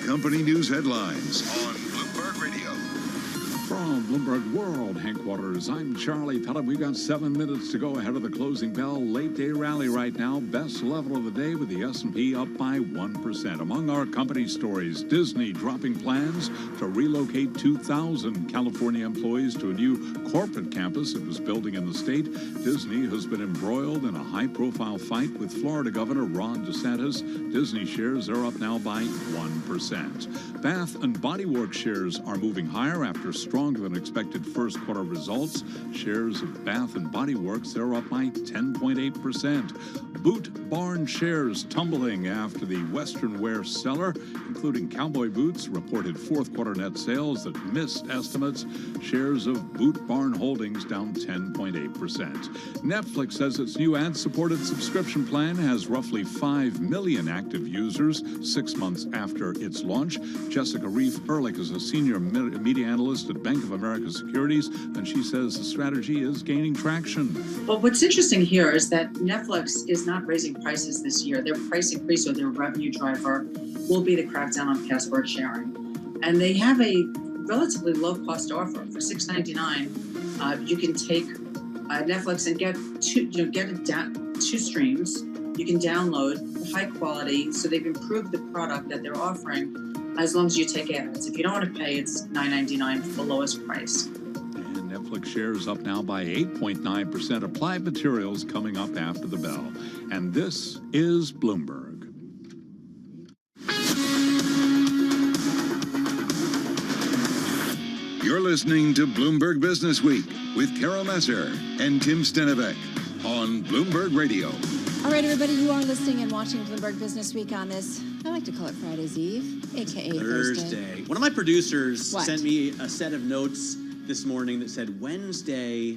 company news headlines on Bloomberg Radio. From Bloomberg World Headquarters, I'm Charlie Pellet. We've got 7 minutes to go ahead of the closing bell. Late day rally right now. Best level of the day with the S&P up by 1%. Among our company stories, Disney dropping plans to relocate 2,000 California employees to a new corporate campus it was building in the state. Disney has been embroiled in a high-profile fight with Florida Governor Ron DeSantis. Disney shares are up now by 1%. Bath and Body Works shares are moving higher after stronger than expected first quarter results. Shares of Bath and Body Works, they're up by 10.8%. Boot Barn shares tumbling after the Western wear seller, including cowboy boots, reported fourth quarter net sales that missed estimates. Shares of Boot Barn Holdings down 10.8%. Netflix says its new ad-supported subscription plan has roughly 5 million active users 6 months after its launch. Jessica Reif-Ehrlich is a senior media analyst at Bank of America Securities, and she says the strategy is gaining traction. Well, what's interesting here is that Netflix is not raising prices this year. Their price increase or their revenue driver will be the crackdown on password sharing. And they have a relatively low-cost offer. For $6.99, you can take Netflix and get two streams. You can download high quality, so they've improved the product that they're offering as long as you take ads. If you don't want to pay, it's $9.99 for the lowest price. And Netflix shares up now by 8.9%. Applied Materials coming up after the bell. And this is Bloomberg. You're listening to Bloomberg Business Week with Carol Messer and Tim Stenevec on Bloomberg Radio. All right, everybody, you are listening and watching Bloomberg Business Week on this, I like to call it Friday's Eve, a.k.a. Thursday. One of my producers What? sent me a set of notes this morning that said Wednesday,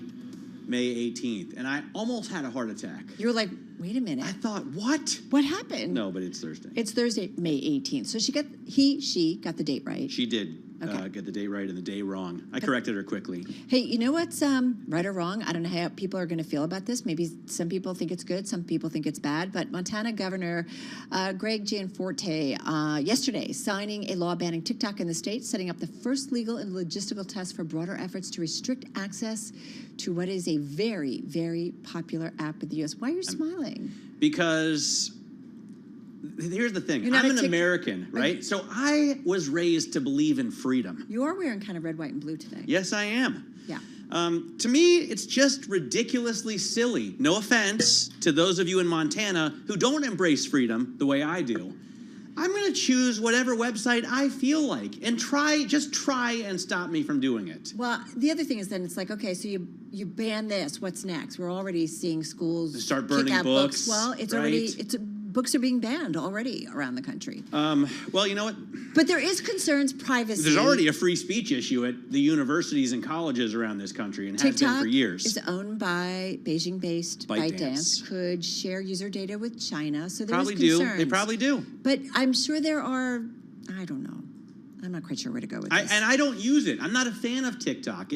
May 18th, and I almost had a heart attack. You were like, wait a minute. I thought, what? What happened? No, but it's Thursday. It's Thursday, May 18th. So she got the date right. She did get the date right and the day wrong. I corrected her quickly. Hey, you know what's right or wrong? I don't know how people are going to feel about this. Maybe some people think it's good, some people think it's bad. But Montana Governor Greg Gianforte yesterday signing a law banning TikTok in the state, setting up the first legal and logistical test for broader efforts to restrict access to what is a very, very popular app in the U.S. Why are you smiling? Because here's the thing. You're not I'm a an American, right? So I was raised to believe in freedom. You are wearing kind of red, white, and blue today. Yes, I am. Yeah. To me, it's just ridiculously silly. No offense to those of you in Montana who don't embrace freedom the way I do. I'm going to choose whatever website I feel like and just try and stop me from doing it. Well, the other thing is then it's like, okay, so you ban this. What's next? We're already seeing schools start kick burning out books. Well, it's right? already books are being banned already around the country. Well, you know what? But there is concerns privacy. There's already a free speech issue at the universities and colleges around this country and has been for years. TikTok is owned by Beijing-based ByteDance. Could share user data with China, so there's concerns. They probably do. But I'm sure there are, I don't know. I'm not quite sure where to go with this. And I don't use it. I'm not a fan of TikTok.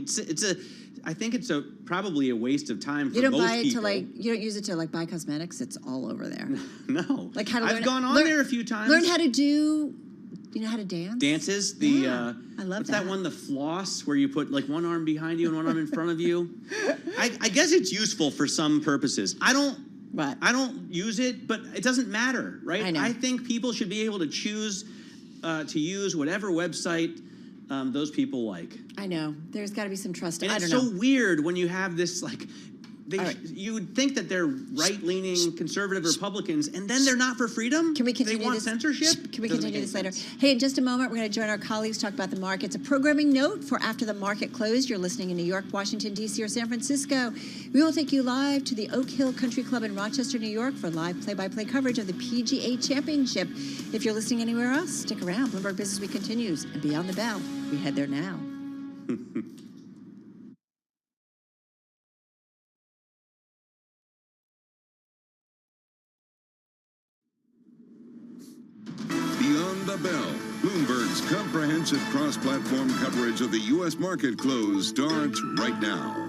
I think it's probably a waste of time for most people. You don't use it to buy cosmetics. It's all over there. No. Like how to learn. I've gone on there a few times. Learn how to do. You know how to dance? Dances. I love what's that one? The floss, where you put one arm behind you and one arm in front of you. I guess it's useful for some purposes. I don't use it, but it doesn't matter, right? I know. I think people should be able to choose to use whatever website those people like. I know. There's got to be some trust. And I it's don't so know. weird when you have this you would think that they're right-leaning conservative Republicans, and then they're not for freedom? Can we continue They want this? censorship? Can we continue this later? Hey, in just a moment, we're going to join our colleagues, talk about the markets. A programming note for after the market closed. You're listening in New York, Washington, D.C., or San Francisco. We will take you live to the Oak Hill Country Club in Rochester, New York for live play-by-play coverage of the PGA Championship. If you're listening anywhere else, stick around. Bloomberg Business Week continues. And beyond the bell, we head there now. Beyond the bell, Bloomberg's comprehensive cross-platform coverage of the U.S. market close starts right now.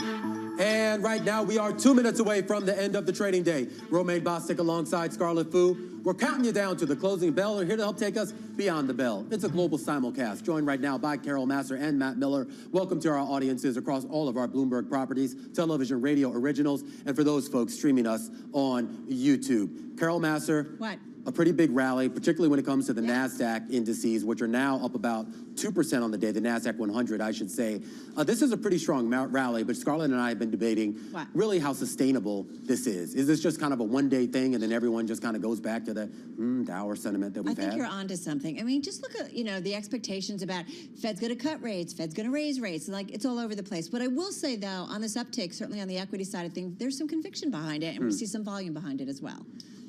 And right now, we are 2 minutes away from the end of the trading day. Romaine Bostic alongside Scarlett Fu. We're counting you down to the closing bell. We're here to help take us beyond the bell. It's a global simulcast, joined right now by Carol Massar and Matt Miller. Welcome to our audiences across all of our Bloomberg properties, television, radio originals, and for those folks streaming us on YouTube. Carol Massar. What? A pretty big rally, particularly when it comes to the NASDAQ indices, which are now up about 2% on the day, the NASDAQ 100, I should say. This is a pretty strong rally, but Scarlett and I have been debating really how sustainable this is. Is this just kind of a one-day thing, and then everyone just kind of goes back to the dour sentiment that we've had? I think you're onto something. I mean, just look at, the expectations about Fed's going to cut rates, Fed's going to raise rates. Like, it's all over the place. What I will say, though, on this uptick, certainly on the equity side of things, there's some conviction behind it, and we see some volume behind it as well.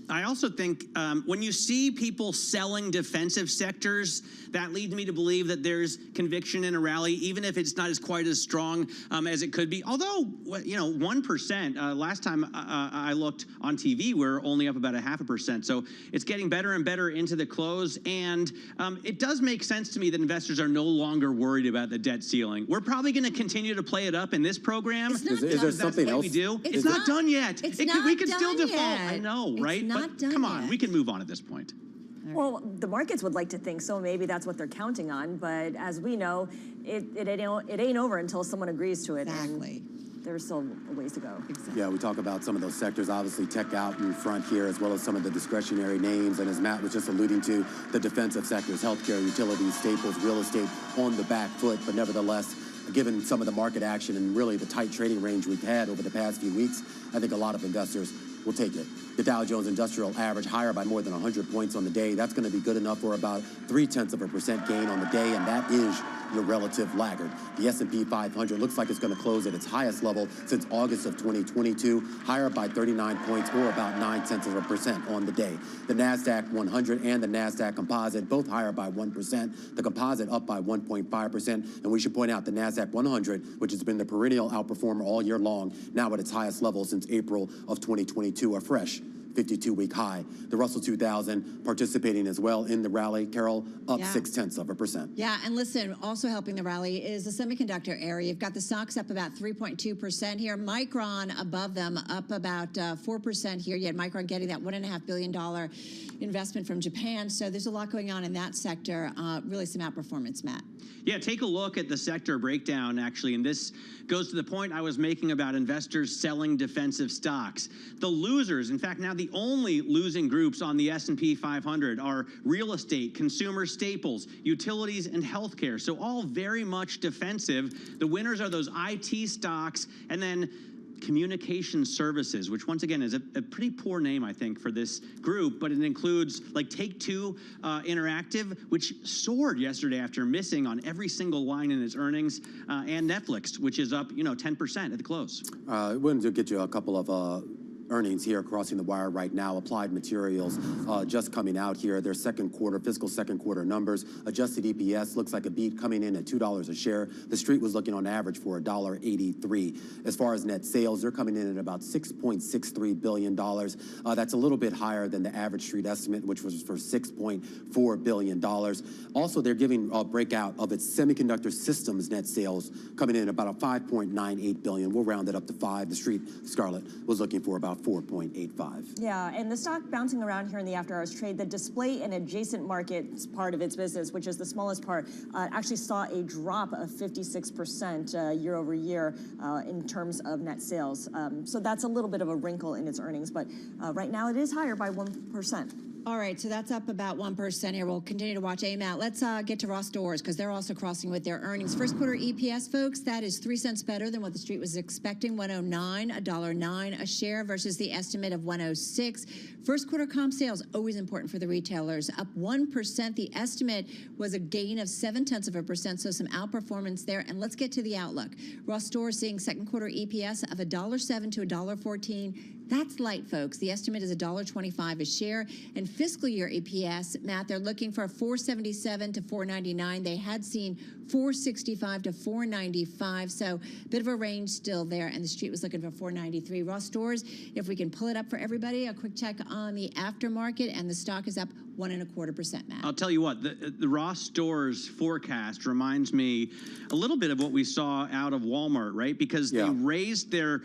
I also think when you see people selling defensive sectors, that leads me to believe that there's conviction in a rally, even if it's not quite as strong as it could be. Although, 1%, last time I looked on TV, we're only up about 0.5%. So it's getting better and better into the close. And it does make sense to me that investors are no longer worried about the debt ceiling. We're probably going to continue to play it up in this program. Is there something else? We do. It's not done yet. We can still default. I know, right? Not done come on, yet. we can move on at this point. Well, the markets would like to think so. Maybe that's what they're counting on. But as we know, it ain't over until someone agrees to it. Exactly. And there's still a ways to go. Exactly. Yeah, we talk about some of those sectors, obviously tech out in front here, as well as some of the discretionary names. And as Matt was just alluding to, the defensive sectors, healthcare, utilities, staples, real estate on the back foot. But nevertheless, given some of the market action and really the tight trading range we've had over the past few weeks, I think a lot of investors will take it. The Dow Jones Industrial average higher by more than 100 points on the day. That's going to be good enough for about 0.3% gain on the day, and that is your relative laggard. The S&P 500 looks like it's going to close at its highest level since August of 2022, higher by 39 points or about 0.9% on the day. The NASDAQ 100 and the NASDAQ Composite both higher by 1%. The Composite up by 1.5%. And we should point out the NASDAQ 100, which has been the perennial outperformer all year long, now at its highest level since April of 2022, a fresh 52-week high. The Russell 2000 participating as well in the rally. Carol, up 0.6%. Yeah, and listen, also helping the rally is the semiconductor area. You've got the stocks up about 3.2% here. Micron above them, up about 4% here. You had Micron getting that $1.5 billion investment from Japan. So there's a lot going on in that sector. Really some outperformance, Matt. Yeah, take a look at the sector breakdown, actually, and this goes to the point I was making about investors selling defensive stocks. The losers, in fact, now the only losing groups on the S&P 500 are real estate, consumer staples, utilities, and healthcare, so all very much defensive. The winners are those IT stocks, and then communication services, which once again is a pretty poor name, I think, for this group, but it includes like Take-Two Interactive, which soared yesterday after missing on every single line in its earnings, and Netflix, which is up 10% at the close. I wanted to get you a couple of earnings here crossing the wire right now. Applied Materials just coming out here. Their fiscal second quarter numbers. Adjusted EPS looks like a beat coming in at $2 a share. The street was looking on average for $1.83. As far as net sales, they're coming in at about $6.63 billion. That's a little bit higher than the average street estimate, which was for $6.4 billion. Also, they're giving a breakout of its semiconductor systems net sales coming in at about a $5.98 billion. We'll round it up to 5. The street, Scarlett, was looking for about 4.85. Yeah, and the stock bouncing around here in the after-hours trade, the display and adjacent markets part of its business, which is the smallest part, actually saw a drop of 56% year over year in terms of net sales. So that's a little bit of a wrinkle in its earnings, but right now it is higher by 1%. All right, so that's up about 1% here. We'll continue to watch AMAT. Let's get to Ross Stores because they're also crossing with their earnings. First quarter EPS, folks, that is 3 cents better than what the street was expecting. $1.09, $1.09 a share versus the estimate of $1.06. First quarter comp sales, always important for the retailers, up 1%. The estimate was a gain of 0.7%, so some outperformance there. And let's get to the outlook. Ross Stores seeing second quarter EPS of $1.07 to $1.14. That's light, folks. The estimate is $1.25 a share. And fiscal year EPS, Matt, they're looking for $4.77 to $4.99. They had seen $4.65 to $4.95, so a bit of a range still there. And the street was looking for $4.93. Ross Stores, if we can pull it up for everybody, a quick check on the aftermarket, and the stock is up 1.25%, Matt. I'll tell you what, the Ross Stores forecast reminds me a little bit of what we saw out of Walmart, right? Because they raised their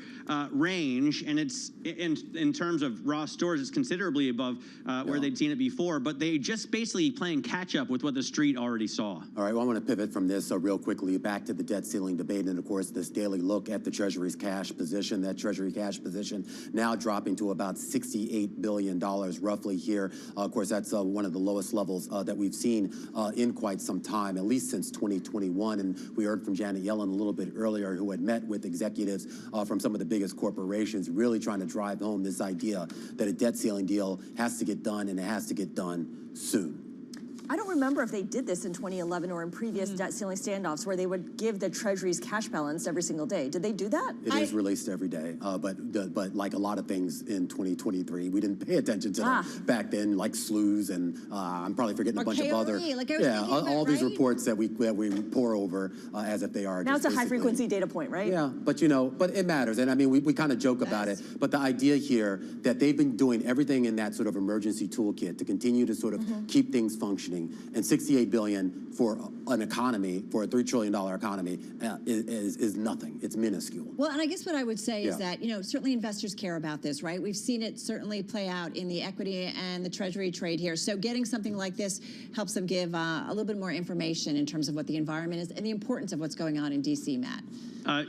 range, and it's in terms of Ross Stores, it's considerably above where they'd seen it before, but they just basically playing catch up with what the street already saw. All right, well, I want to pivot from this real quickly back to the debt ceiling debate, and of course this daily look at the Treasury's cash position. That Treasury cash position now dropping to about $68 billion roughly here. Of course, that's one of the lowest levels that we've seen in quite some time, at least since 2021. And we heard from Janet Yellen a little bit earlier, who had met with executives from some of the biggest corporations, really trying to drive home this idea that a debt ceiling deal has to get done, and it has to get done soon. I don't remember if they did this in 2011 or in previous debt ceiling standoffs where they would give the Treasury's cash balance every single day. Did they do that? It is released every day, but like a lot of things in 2023, we didn't pay attention to them back then, like SLUs, and I'm probably forgetting a bunch of other, all these reports that we pour over as if they are. Now it's a high-frequency data point, right? Yeah, but but it matters, and I mean we kind of joke about it, but the idea here that they've been doing everything in that sort of emergency toolkit to continue to sort of keep things functioning. And $68 billion for an economy, for a $3 trillion economy, is nothing. It's minuscule. Well, and I guess what I would say is that, certainly investors care about this, right? We've seen it certainly play out in the equity and the Treasury trade here. So getting something like this helps them give a little bit more information in terms of what the environment is and the importance of what's going on in D.C., Matt. I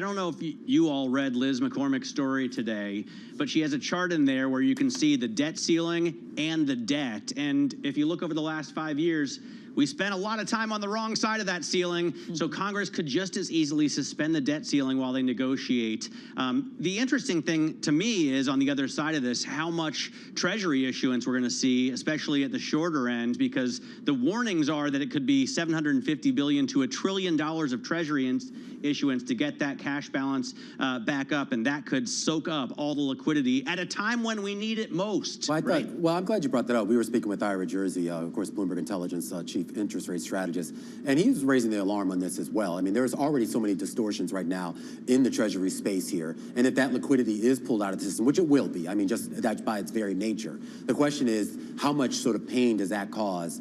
don't know if you all read Liz McCormick's story today, but she has a chart in there where you can see the debt ceiling and the debt. And if you look over the last 5 years, we spent a lot of time on the wrong side of that ceiling, so Congress could just as easily suspend the debt ceiling while they negotiate. The interesting thing to me is on the other side of this, how much Treasury issuance we're going to see, especially at the shorter end, because the warnings are that it could be $750 billion to $1 trillion of Treasury issuance to get that cash balance back up, and that could soak up all the liquidity at a time when we need it most. Well, I'm glad you brought that up. We were speaking with Ira Jersey, of course, Bloomberg Intelligence chief interest rate strategist, and he was raising the alarm on this as well. I mean, there's already so many distortions right now in the Treasury space here, and if that liquidity is pulled out of the system, which it will be, I mean, just that's by its very nature, the question is how much sort of pain does that cause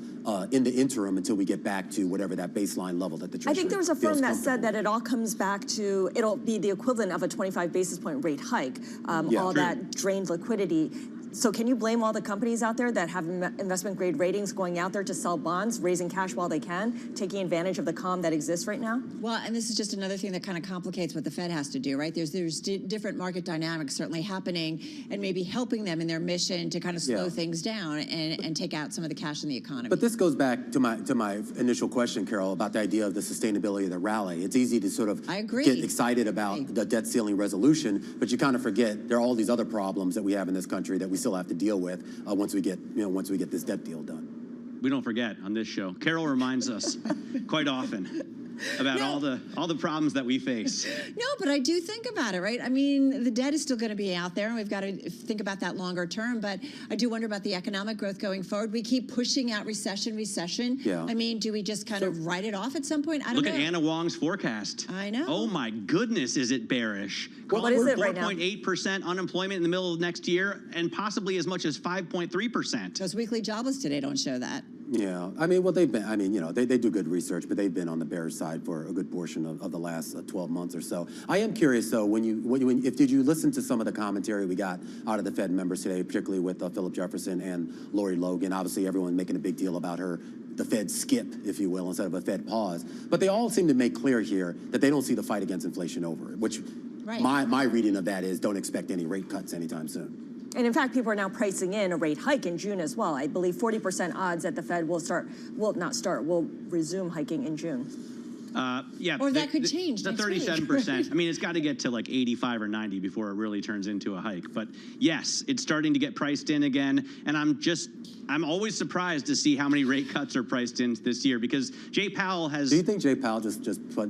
in the interim until we get back to whatever that baseline level that the Treasury I think there was a firm that said that it all comes back to, it'll be the equivalent of a 25 basis point rate hike, all that drained liquidity. So can you blame all the companies out there that have investment grade ratings going out there to sell bonds, raising cash while they can, taking advantage of the calm that exists right now? Well, and this is just another thing that kind of complicates what the Fed has to do, right? There's different market dynamics certainly happening and maybe helping them in their mission to kind of slow things down and take out some of the cash in the economy. But this goes back to my initial question, Carol, about the idea of the sustainability of the rally. It's easy to sort of get excited about the debt ceiling resolution, but you kind of forget there are all these other problems that we have in this country that we still have to deal with once we get this debt deal done. We don't forget on this show. Carol reminds us quite often about all the problems that we face. No, but I do think about it, right? I mean, the debt is still going to be out there, and we've got to think about that longer term. But I do wonder about the economic growth going forward. We keep pushing out recession. Yeah. I mean, do we just kind of write it off at some point? I don't know. Look at Anna Wong's forecast. I know. Oh my goodness, is it bearish? Well, what is it right now? 4.8% unemployment in the middle of next year, and possibly as much as 5.3%. Those weekly jobless today don't show that. Yeah, I mean, well, they've been, they do good research, but they've been on the bearish side for a good portion of the last 12 months or so. I am curious, though, did you listen to some of the commentary we got out of the Fed members today, particularly with Philip Jefferson and Lori Logan? Obviously, everyone making a big deal about the Fed skip, if you will, instead of a Fed pause. But they all seem to make clear here that they don't see the fight against inflation over, which my reading of that is don't expect any rate cuts anytime soon. And in fact, people are now pricing in a rate hike in June as well. I believe 40% odds that the Fed will resume hiking in June. Yeah. Or that could change The next week. 37%. I mean, it's got to get to like 85 or 90 before it really turns into a hike. But yes, it's starting to get priced in again. And I'm always surprised to see how many rate cuts are priced in this year because Jay Powell has. Do you think Jay Powell just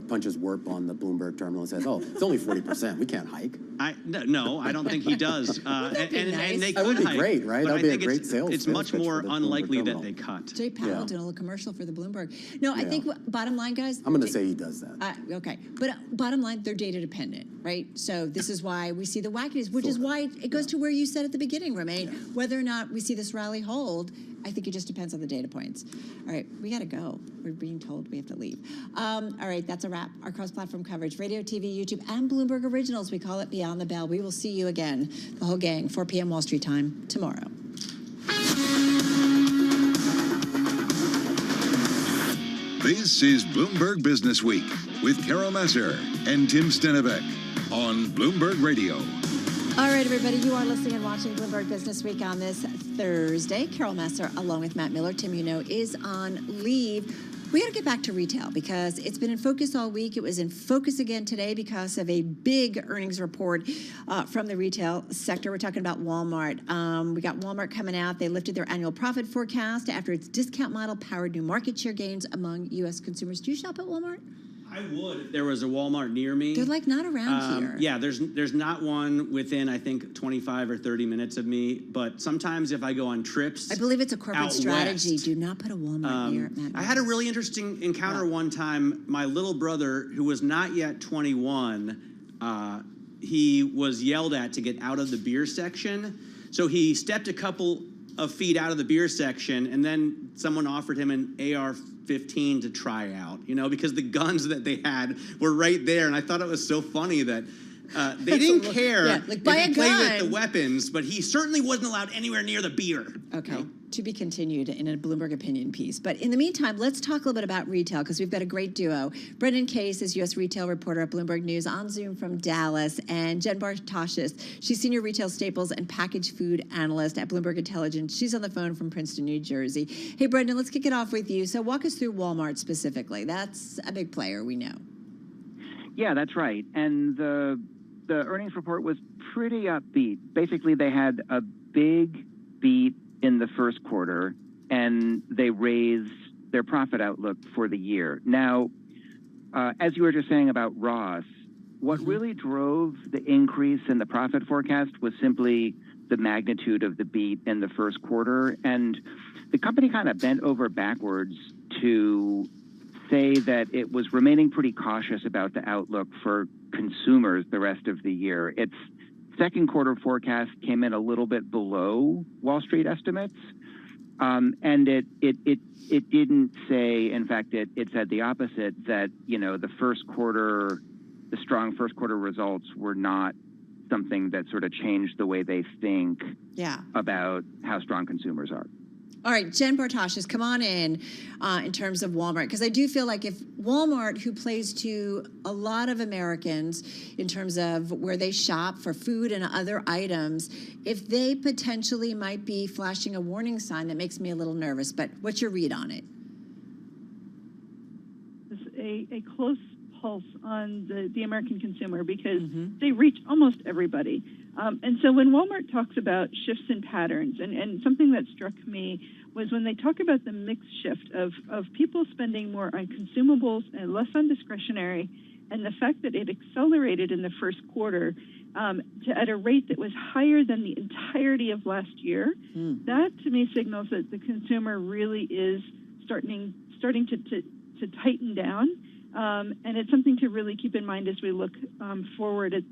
punches warp on the Bloomberg terminal and says, "Oh, it's only 40%. We can't hike"? No, I don't think he does. And they could That would be hike, great, right? but That would I be a think great sales. It's much pitch more for the Bloomberg unlikely that terminal. they cut. Jay Powell did a little commercial for the Bloomberg. No, I think bottom line, guys. I'm going to say he does that. Okay, but bottom line, they're data dependent, right? So this is why we see the wackiness, which is why it goes to where you said at the beginning, Romaine. Whether or not we see this rally hold, I think it just depends on the data points. All right, we got to go. We're being told we have to leave. All right, that's a wrap. Our cross-platform coverage, radio, TV, YouTube, and Bloomberg Originals. We call it Beyond the Bell. We will see you again, the whole gang, 4 p.m. Wall Street time tomorrow. This is Bloomberg Business Week with Carol Messer and Tim Stenbeck on Bloomberg Radio. All right, everybody, you are listening and watching Bloomberg Business Week on this Thursday. Carol Messer, along with Matt Miller, Tim, is on leave. We got to get back to retail because it's been in focus all week. It was in focus again today because of a big earnings report from the retail sector. We're talking about Walmart. We got Walmart coming out. They lifted their annual profit forecast after its discount model powered new market share gains among U.S. consumers. Do you shop at Walmart? I would if there was a Walmart near me. They're like not around here. Yeah, there's not one within, I think, 25 or 30 minutes of me. But sometimes if I go on trips, I believe it's a corporate out strategy. west, Do not put a Walmart near Matt. I had a really interesting encounter one time. My little brother, who was not yet 21, he was yelled at to get out of the beer section. So he stepped a couple of feet out of the beer section, and then someone offered him an AR-15 to try out, because the guns that they had were right there. And I thought it was so funny that they didn't care like buy if he a played gun. with the weapons, but he certainly wasn't allowed anywhere near the beer. Okay. To be continued in a Bloomberg opinion piece. But in the meantime, let's talk a little bit about retail because we've got a great duo. Brendan Case is U.S. retail reporter at Bloomberg News on Zoom from Dallas, and Jen Bartoshis, she's senior retail staples and packaged food analyst at Bloomberg Intelligence. She's on the phone from Princeton, New Jersey. Hey, Brendan, let's kick it off with you. So walk us through Walmart specifically. That's a big player, we know. Yeah, that's right. And the earnings report was pretty upbeat. Basically, they had a big beat in the first quarter, and they raised their profit outlook for the year. Now, as you were just saying about Ross, what really drove the increase in the profit forecast was simply the magnitude of the beat in the first quarter. And the company kind of bent over backwards to say that it was remaining pretty cautious about the outlook for consumers the rest of the year. Its second quarter forecast came in a little bit below Wall Street estimates. And it didn't say, in fact, it said the opposite, that, the strong first quarter results were not something that sort of changed the way they think about how strong consumers are. All right, Jen Bartoshis, come on in terms of Walmart, because I do feel like if Walmart, who plays to a lot of Americans in terms of where they shop for food and other items, if they potentially might be flashing a warning sign, that makes me a little nervous. But what's your read on it? It's a close pulse on the American consumer because they reach almost everybody. And so when Walmart talks about shifts in patterns, and something that struck me was when they talk about the mix shift of people spending more on consumables and less on discretionary, and the fact that it accelerated in the first quarter at a rate that was higher than the entirety of last year, that to me signals that the consumer really is starting to tighten down. And it's something to really keep in mind as we look forward at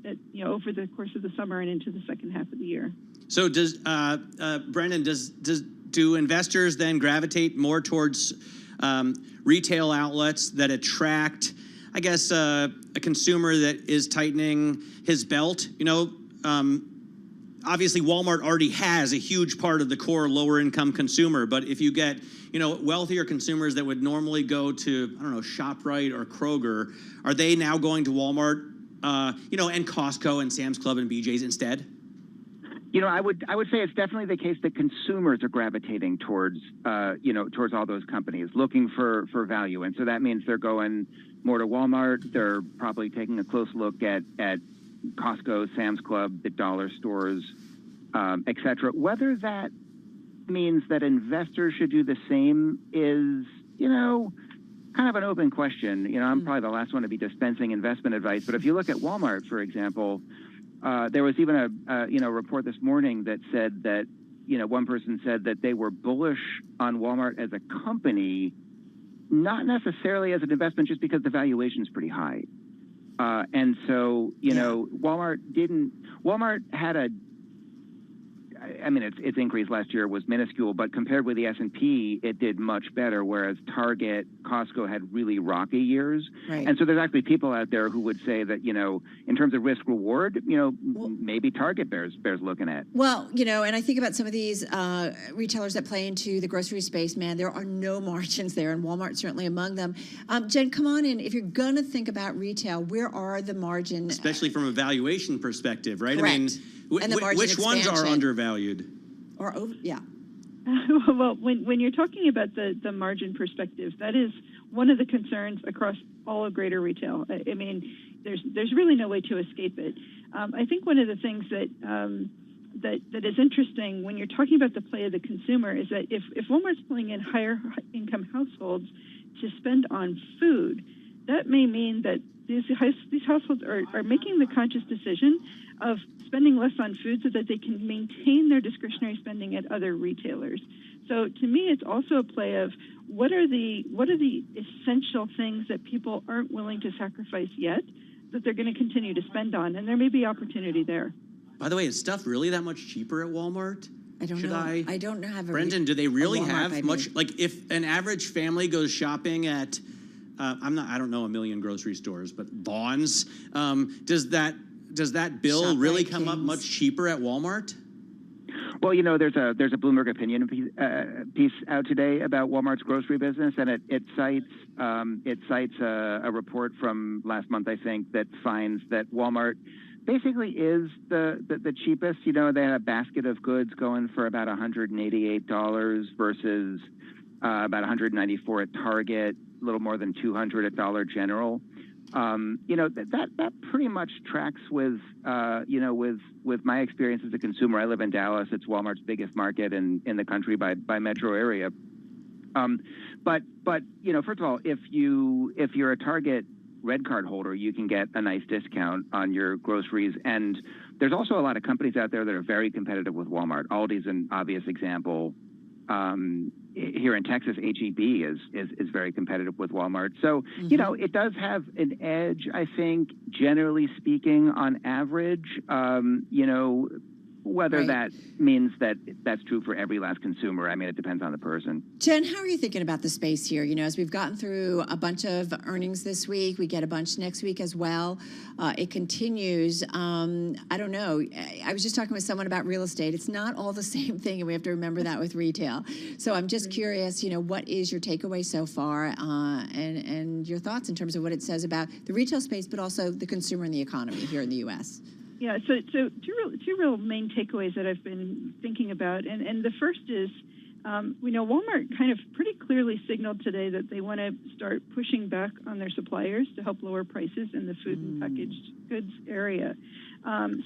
over the course of the summer and into the second half of the year. So does Brendan, do investors then gravitate more towards retail outlets that attract, I guess, a consumer that is tightening his belt? Obviously Walmart already has a huge part of the core lower income consumer, but if you get wealthier consumers that would normally go to, ShopRite or Kroger, are they now going to Walmart, and Costco and Sam's Club and BJ's instead? I would say it's definitely the case that consumers are gravitating towards towards all those companies, looking for value, and so that means they're going more to Walmart. They're probably taking a close look at Costco, Sam's Club, the dollar stores, etc. Whether that means that investors should do the same is, kind of an open question. I'm probably the last one to be dispensing investment advice, but if you look at Walmart, for example, there was even a report this morning that said that, one person said that they were bullish on Walmart as a company, not necessarily as an investment, just because the valuation is pretty high. And so, Walmart had its increase last year was minuscule, but compared with the S&P, it did much better, whereas Target, Costco had really rocky years. Right. And so there's actually people out there who would say that, in terms of risk reward, maybe Target bears looking at. Well, and I think about some of these retailers that play into the grocery space, man, there are no margins there, and Walmart's certainly among them. Jen, come on in. If you're going to think about retail, where are the margins? Especially from a valuation perspective, right? Correct. I mean, which ones are undervalued? Or over, yeah. Well, when you're talking about the margin perspective, that is one of the concerns across all of greater retail. I mean, there's really no way to escape it. I think one of the things that is interesting when you're talking about the play of the consumer is that if Walmart's pulling in higher income households to spend on food, that may mean that these households are making the conscious decision of spending less on food so that they can maintain their discretionary spending at other retailers. So to me, it's also a play of what are the essential things that people aren't willing to sacrifice yet that they're going to continue to spend on, and there may be opportunity there. By the way, is stuff really that much cheaper at Walmart? I don't know. I don't have Brendan, do they really Walmart have much? Like, if an average family goes shopping at, I don't know a million grocery stores, but Vons, does that bill really come up much cheaper at Walmart? Well, there's a Bloomberg opinion piece out today about Walmart's grocery business, and it cites a report from last month, I think, that finds that Walmart basically is the cheapest. They had a basket of goods going for about $188 versus about $194 at Target, a little more than $200 at Dollar General. That pretty much tracks with my experience as a consumer. I live in Dallas. It's Walmart's biggest market in the country by metro area. But first of all, if you're a Target Red Card holder, you can get a nice discount on your groceries. And there's also a lot of companies out there that are very competitive with Walmart. Aldi's an obvious example. Here in Texas, H-E-B is very competitive with Walmart. So, it does have an edge, I think, generally speaking, on average. Whether that means that that's true for every last consumer, I mean, it depends on the person. Jen, how are you thinking about the space here? As we've gotten through a bunch of earnings this week, we get a bunch next week as well. It continues. I don't know. I was just talking with someone about real estate. It's not all the same thing, and we have to remember that with retail. So I'm just curious, what is your takeaway so far, and your thoughts in terms of what it says about the retail space, but also the consumer and the economy here in the U.S.? Yeah, so two real main takeaways that I've been thinking about, and the first is, Walmart kind of pretty clearly signaled today that they want to start pushing back on their suppliers to help lower prices in the food and packaged goods area.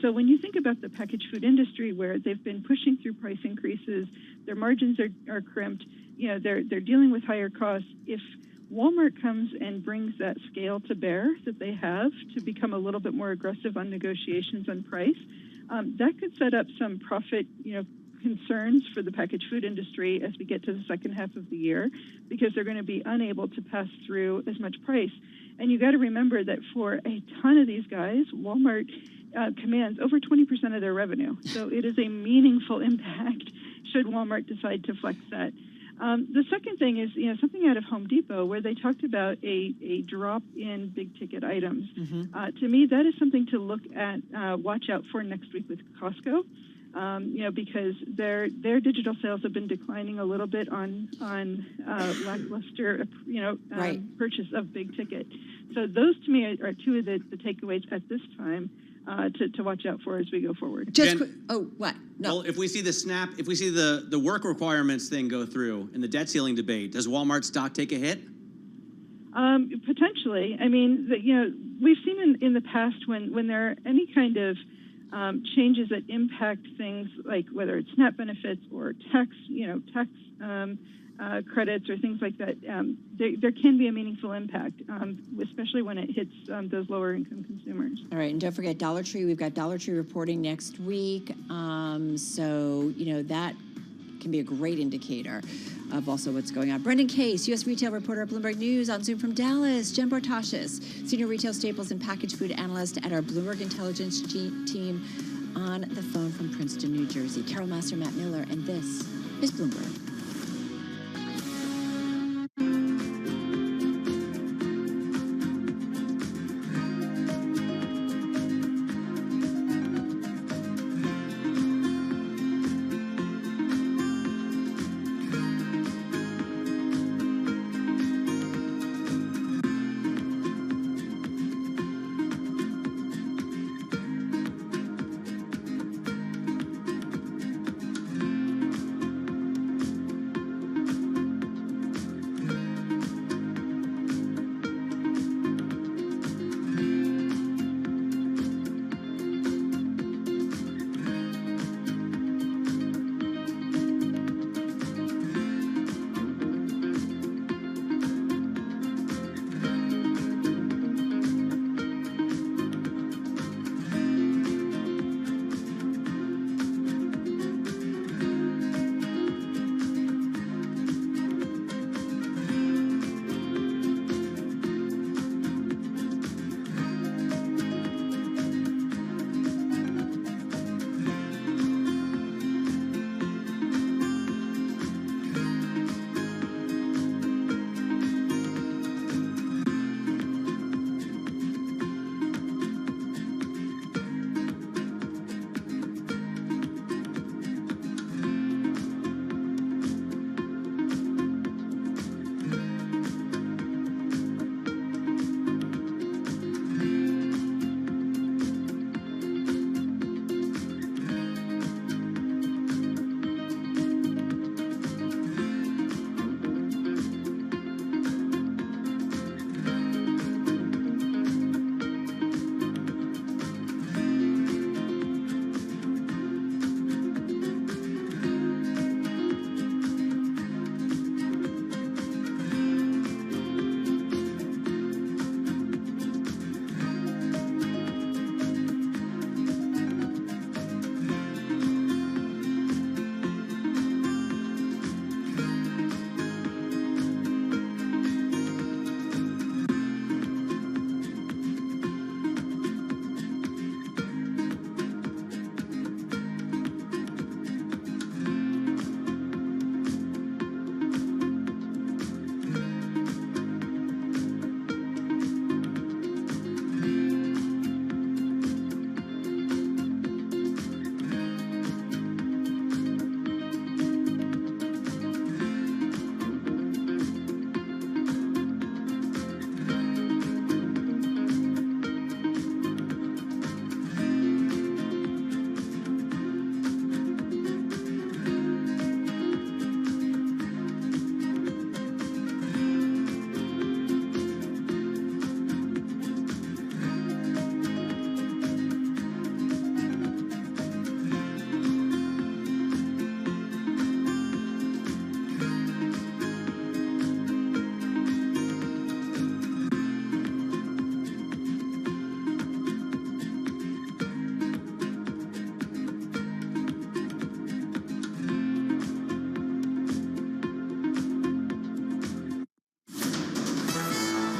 So when you think about the packaged food industry, where they've been pushing through price increases, their margins are crimped, they're dealing with higher costs. If Walmart comes and brings that scale to bear that they have to become a little bit more aggressive on negotiations on price, that could set up some profit, concerns for the packaged food industry as we get to the second half of the year, because they're going to be unable to pass through as much price. And you got to remember that for a ton of these guys, Walmart commands over 20% of their revenue. So it is a meaningful impact should Walmart decide to flex that. The second thing is, something out of Home Depot where they talked about a drop in big ticket items. To me, that is something to look at, watch out for next week with Costco, because their digital sales have been declining a little bit on lackluster, purchase of big ticket. So those to me are two of the takeaways at this time. to watch out for as we go forward. What? No. Well, if we see the work requirements thing go through in the debt ceiling debate, does Walmart stock take a hit? Potentially. I mean, we've seen in the past when there are any kind of changes that impact things like whether it's SNAP benefits or tax credits or things like that, there can be a meaningful impact, especially when it hits those lower income consumers. All right, and don't forget Dollar Tree. We've got Dollar Tree reporting next week. So, that can be a great indicator of also what's going on. Brendan Case, U.S. retail reporter at Bloomberg News on Zoom from Dallas. Jen Bartashis, senior retail staples and packaged food analyst at our Bloomberg Intelligence team on the phone from Princeton, New Jersey. Carol Master, Matt Miller, and this is Bloomberg.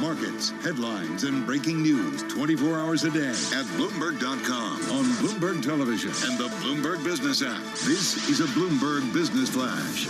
Markets, headlines, and breaking news 24 hours a day at Bloomberg.com, on Bloomberg Television, and the Bloomberg Business app. This is a Bloomberg Business Flash.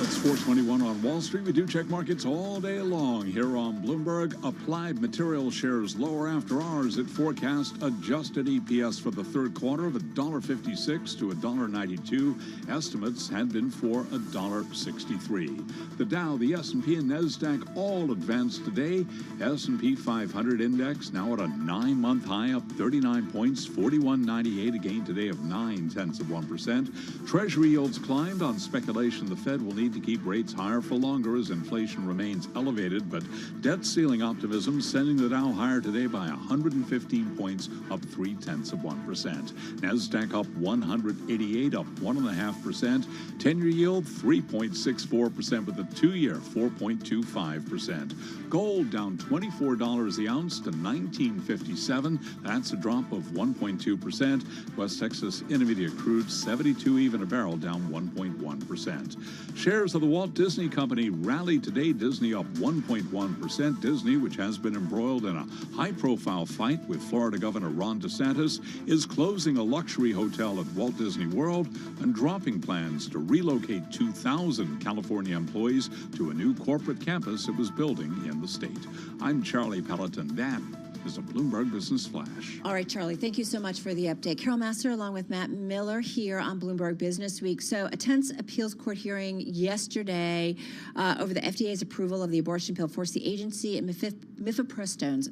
Let's 421 on Wall Street. We do check markets all day long here on Bloomberg. Applied Materials shares lower after hours. It forecast adjusted EPS for the third quarter of $1.56 to $1.92. Estimates had been for $1.63. The Dow, the S&P, and NASDAQ all advanced today. S&P 500 index now at a 9-month high, up 39 points, 41.98, a gain today of 0.9%. Treasury yields climbed on speculation the Fed will need to keep rates higher for longer as inflation remains elevated, but debt ceiling optimism sending the Dow higher today by 115 points, up 0.3%. NASDAQ up 188, up 1.5%. 10-year yield 3.64%, with the 2-year 4.25%. Gold down $24 the ounce to $19.57. That's a drop of 1.2%. West Texas Intermediate crude 72 even a barrel, down 1.1%. Shares of the Walt Disney Company rallied today. Disney up 1.1%. Disney, which has been embroiled in a high-profile fight with Florida Governor Ron DeSantis, is closing a luxury hotel at Walt Disney World and dropping plans to relocate 2,000 California employees to a new corporate campus it was building in the state. I'm Charlie Pelleton. That is a Bloomberg Business Flash. All right, Charlie, thank you so much for the update. Carol Master along with Matt Miller here on Bloomberg Business Week. So a tense appeals court hearing yesterday over the FDA's approval of the abortion pill forced the agency and mifeprostone's,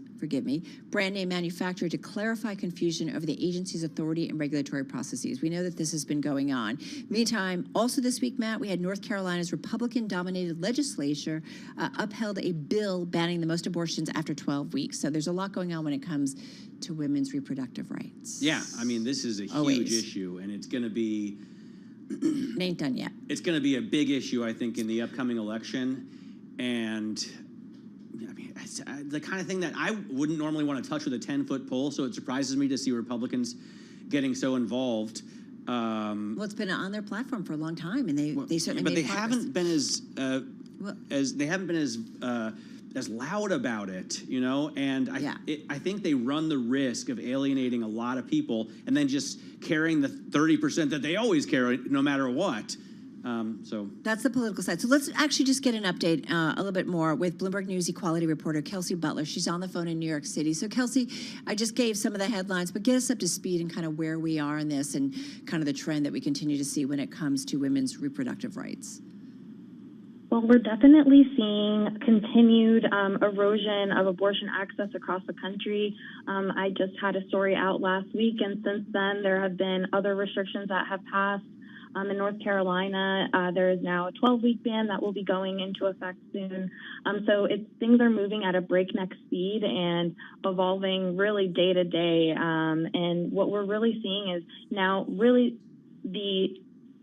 brand name manufacturer to clarify confusion over the agency's authority and regulatory processes. We know that this has been going on. Meantime, also this week, Matt, we had North Carolina's Republican-dominated legislature upheld a bill banning the most abortions after 12 weeks. So there's a lot going on when it comes to women's reproductive rights. Yeah, I mean, this is a huge issue, and it's going to be... It ain't done yet. It's going to be a big issue, I think, in the upcoming election. And I mean, it's the kind of thing that I wouldn't normally want to touch with a 10-foot pole, so it surprises me to see Republicans getting so involved. Well, it's been on their platform for a long time, and they certainly but made they progress. haven't been as loud about it, you know, and I think they run the risk of alienating a lot of people and then just carrying the 30% that they always carry no matter what. So that's the political side. So let's actually just get an update a little bit more with Bloomberg News equality reporter Kelsey Butler. She's on the phone in New York City. So Kelsey, I just gave some of the headlines, but get us up to speed and kind of where we are in this and kind of the trend that we continue to see when it comes to women's reproductive rights. Well, we're definitely seeing continued erosion of abortion access across the country. I just had a story out last week, and since then there have been other restrictions that have passed. In North Carolina, there is now a 12-week ban that will be going into effect soon. So things are moving at a breakneck speed and evolving really day to day. And what we're really seeing is now really the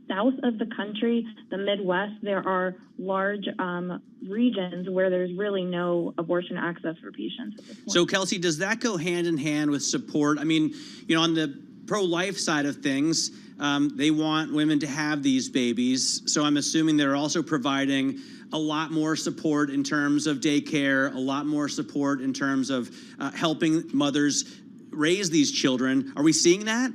south of the country, the Midwest, there are large regions where there's really no abortion access for patients at this point. So, Kelsey, does that go hand in hand with support? I mean, you know, on the pro-life side of things, they want women to have these babies. So I'm assuming they're also providing a lot more support in terms of daycare, a lot more support in terms of helping mothers raise these children. Are we seeing that?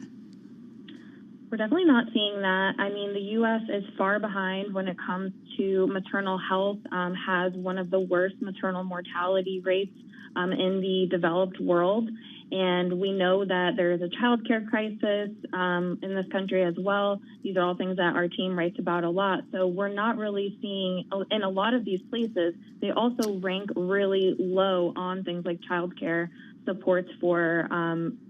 We're definitely not seeing that. I mean, the U.S. is far behind when it comes to maternal health, has one of the worst maternal mortality rates in the developed world. And we know that there is a child care crisis in this country as well. These are all things that our team writes about a lot. So we're not really seeing, in a lot of these places, they also rank really low on things like child care supports for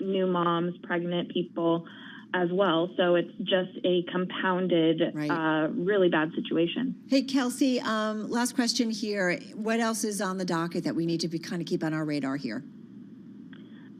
new moms, pregnant people as well. So it's just a compounded, really bad situation. Hey, Kelsey, last question here. What else is on the docket that we need to kind of keep on our radar here?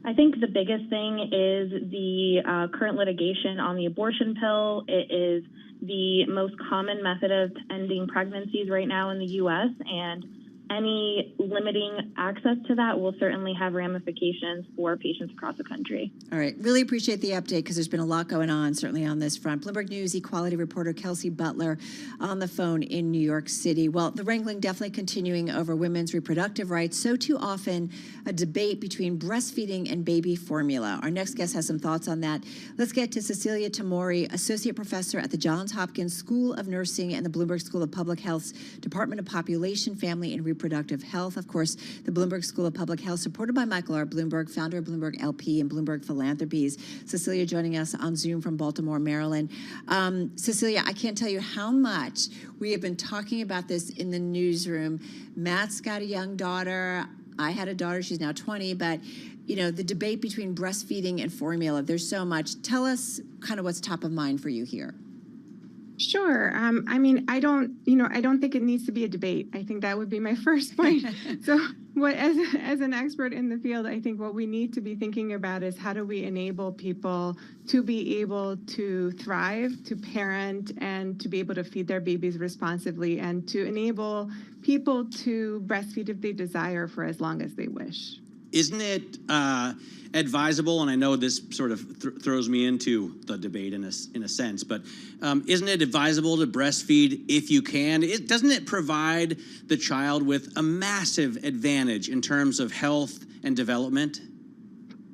I think the biggest thing is the current litigation on the abortion pill. It is the most common method of ending pregnancies right now in the U.S., and any limiting access to that will certainly have ramifications for patients across the country. All right. Really appreciate the update because there's been a lot going on, certainly on this front. Bloomberg News equality reporter Kelsey Butler on the phone in New York City. Well, the wrangling definitely continuing over women's reproductive rights. So too often a debate between breastfeeding and baby formula. Our next guest has some thoughts on that. Let's get to Cecilia Tamori, Associate Professor at the Johns Hopkins School of Nursing and the Bloomberg School of Public Health's Department of Population, Family, and Reproductive Health. Of course, the Bloomberg School of Public Health, supported by Michael R. Bloomberg, founder of Bloomberg LP and Bloomberg Philanthropies. Cecilia joining us on Zoom from Baltimore, Maryland. Cecilia, I can't tell you how much we have been talking about this in the newsroom. Matt's got a young daughter. I had a daughter. She's now 20. But, you know, the debate between breastfeeding and formula, there's so much. Tell us kind of what's top of mind for you here. Sure. I mean, I don't think it needs to be a debate. I think that would be my first point. So as an expert in the field, I think what we need to be thinking about is how do we enable people to be able to thrive, to parent, and to be able to feed their babies responsibly, and to enable people to breastfeed if they desire for as long as they wish. Isn't it advisable, and I know this sort of throws me into the debate in a sense, but isn't it advisable to breastfeed if you can? Doesn't it provide the child with a massive advantage in terms of health and development?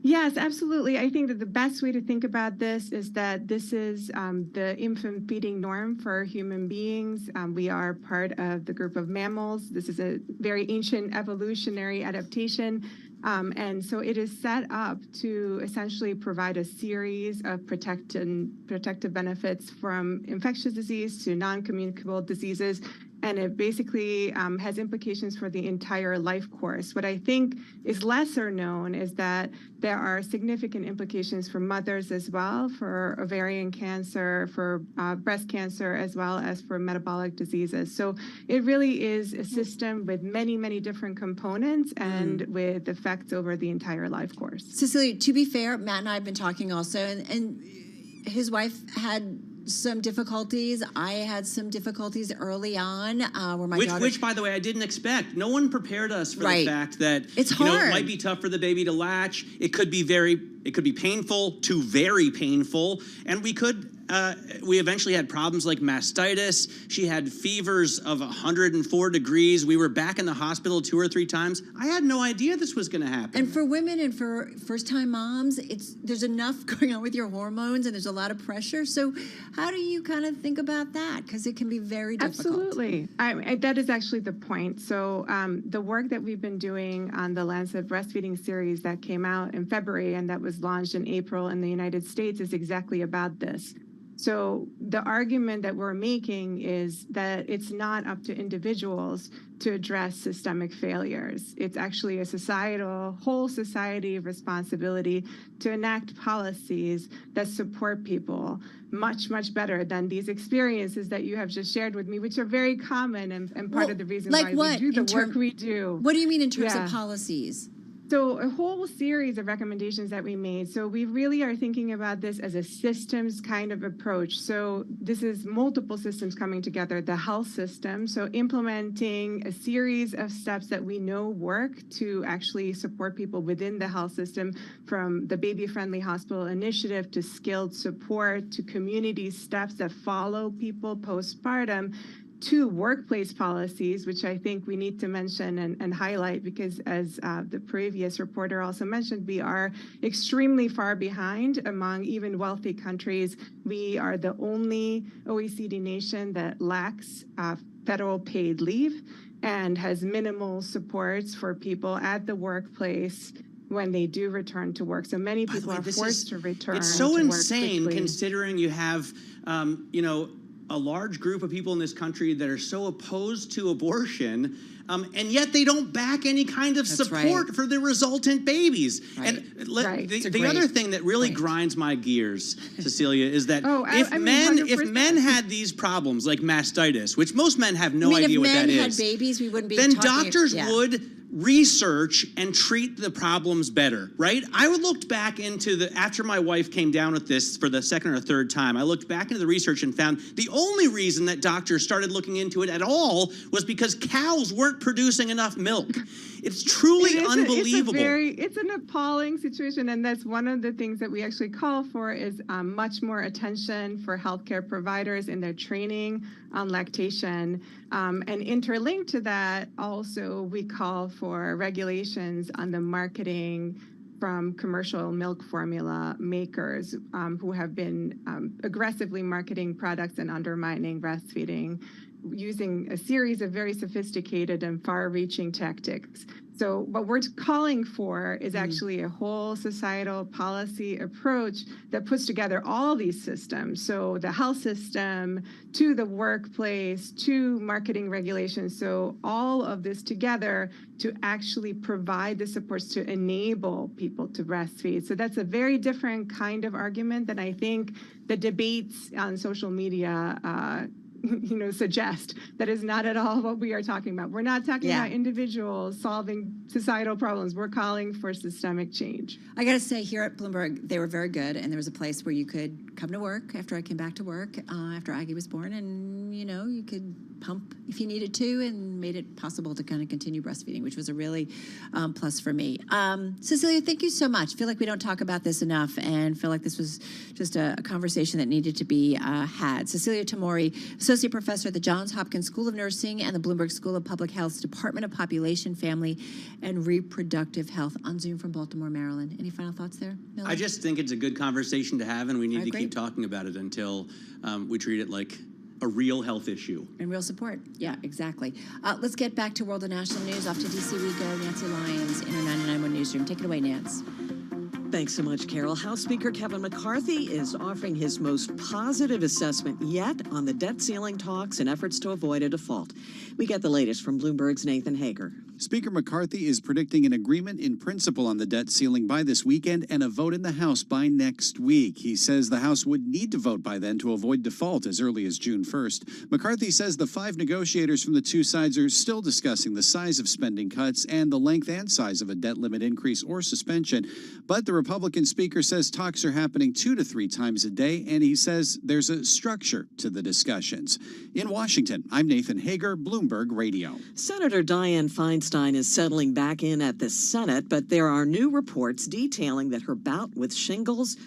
Yes, absolutely. I think that the best way to think about this is that this is the infant feeding norm for human beings. We are part of the group of mammals. This is a very ancient evolutionary adaptation. And so it is set up to essentially provide a series of protective benefits from infectious disease to non-communicable diseases. And it basically has implications for the entire life course. What I think is lesser known is that there are significant implications for mothers as well, for ovarian cancer, for breast cancer, as well as for metabolic diseases. So it really is a system with many, many different components and with effects over the entire life course. Cecilia, to be fair, Matt and I have been talking also, and his wife had some difficulties. I had some difficulties early on where my daughter... Which, by the way, I didn't expect. No one prepared us for the fact that it's hard. It might be tough for the baby to latch. It could be painful to very painful, and we eventually had problems like mastitis. She had fevers of 104 degrees. We were back in the hospital 2 or 3 times. I had no idea this was going to happen. And for women and for first-time moms, there's enough going on with your hormones, and there's a lot of pressure. So how do you kind of think about that? Because it can be very difficult. Absolutely. That is actually the point. So the work that we've been doing on the Lancet Breastfeeding series that came out in February and that was launched in April in the United States is exactly about this. So the argument that we're making is that it's not up to individuals to address systemic failures. It's actually a whole society responsibility to enact policies that support people much, much better than these experiences that you have just shared with me, which are very common and part of the reason why we do the work we do. What do you mean in terms of policies? So a whole series of recommendations that we made. So we really are thinking about this as a systems kind of approach. So this is multiple systems coming together, the health system. So implementing a series of steps that we know work to actually support people within the health system, from the baby-friendly hospital initiative to skilled support to community steps that follow people postpartum, to workplace policies, which I think we need to mention and highlight, because as the previous reporter also mentioned, we are extremely far behind among even wealthy countries. We are the only OECD nation that lacks federal paid leave and has minimal supports for people at the workplace when they do return to work. So many people are forced to return. It's so to insane work quickly. Considering you have, a large group of people in this country that are so opposed to abortion, and yet they don't back any kind of support for the resultant babies. And the other thing that really grinds my gears, Cecilia, is that if men had these problems like mastitis, which most men have no idea what that is, if men had babies, we wouldn't be then talking. doctors would research and treat the problems better, right? I looked back into after my wife came down with this for the second or third time, I looked back into the research and found the only reason that doctors started looking into it at all was because cows weren't producing enough milk. It's truly unbelievable. It's an appalling situation, and that's one of the things that we actually call for is much more attention for healthcare providers in their training on lactation. And interlinked to that, also we call for regulations on the marketing from commercial milk formula makers who have been aggressively marketing products and undermining breastfeeding, using a series of very sophisticated and far-reaching tactics. So what we're calling for is actually a whole societal policy approach that puts together all these systems. So the health system, to the workplace, to marketing regulations. So all of this together to actually provide the supports to enable people to breastfeed. So that's a very different kind of argument than I think the debates on social media suggest. That is not at all what we are talking about. We're not talking about individuals solving societal problems. We're calling for systemic change. I got to say, here at Bloomberg, they were very good, and there was a place where you could come to work after I came back to work, after Aggie was born, and, you could pump if you needed to, and made it possible to kind of continue breastfeeding, which was a really plus for me. Cecilia, thank you so much. I feel like we don't talk about this enough, and feel like this was just a conversation that needed to be had. Cecilia Tamori, Associate Professor at the Johns Hopkins School of Nursing and the Bloomberg School of Public Health's Department of Population, Family, and Reproductive Health, on Zoom from Baltimore, Maryland. Any final thoughts there, Miller? I just think it's a good conversation to have, and we need to keep talking about it until we treat it like a real health issue. And real support. Yeah, exactly. Let's get back to world and national news. Off to D.C. we go. Nancy Lyons in our 99.1 Newsroom. Take it away, Nance. Thanks so much, Carol. House Speaker Kevin McCarthy is offering his most positive assessment yet on the debt ceiling talks and efforts to avoid a default. We get the latest from Bloomberg's Nathan Hager. Speaker McCarthy is predicting an agreement in principle on the debt ceiling by this weekend and a vote in the House by next week. He says the House would need to vote by then to avoid default as early as June 1st. McCarthy says the 5 negotiators from the two sides are still discussing the size of spending cuts and the length and size of a debt limit increase or suspension. But the Republican Speaker says talks are happening 2 to 3 times a day, and he says there's a structure to the discussions. In Washington, I'm Nathan Hager, Bloomberg Radio. Senator Dianne Feinstein is settling back in at the Senate, but there are new reports detailing that her bout with shingles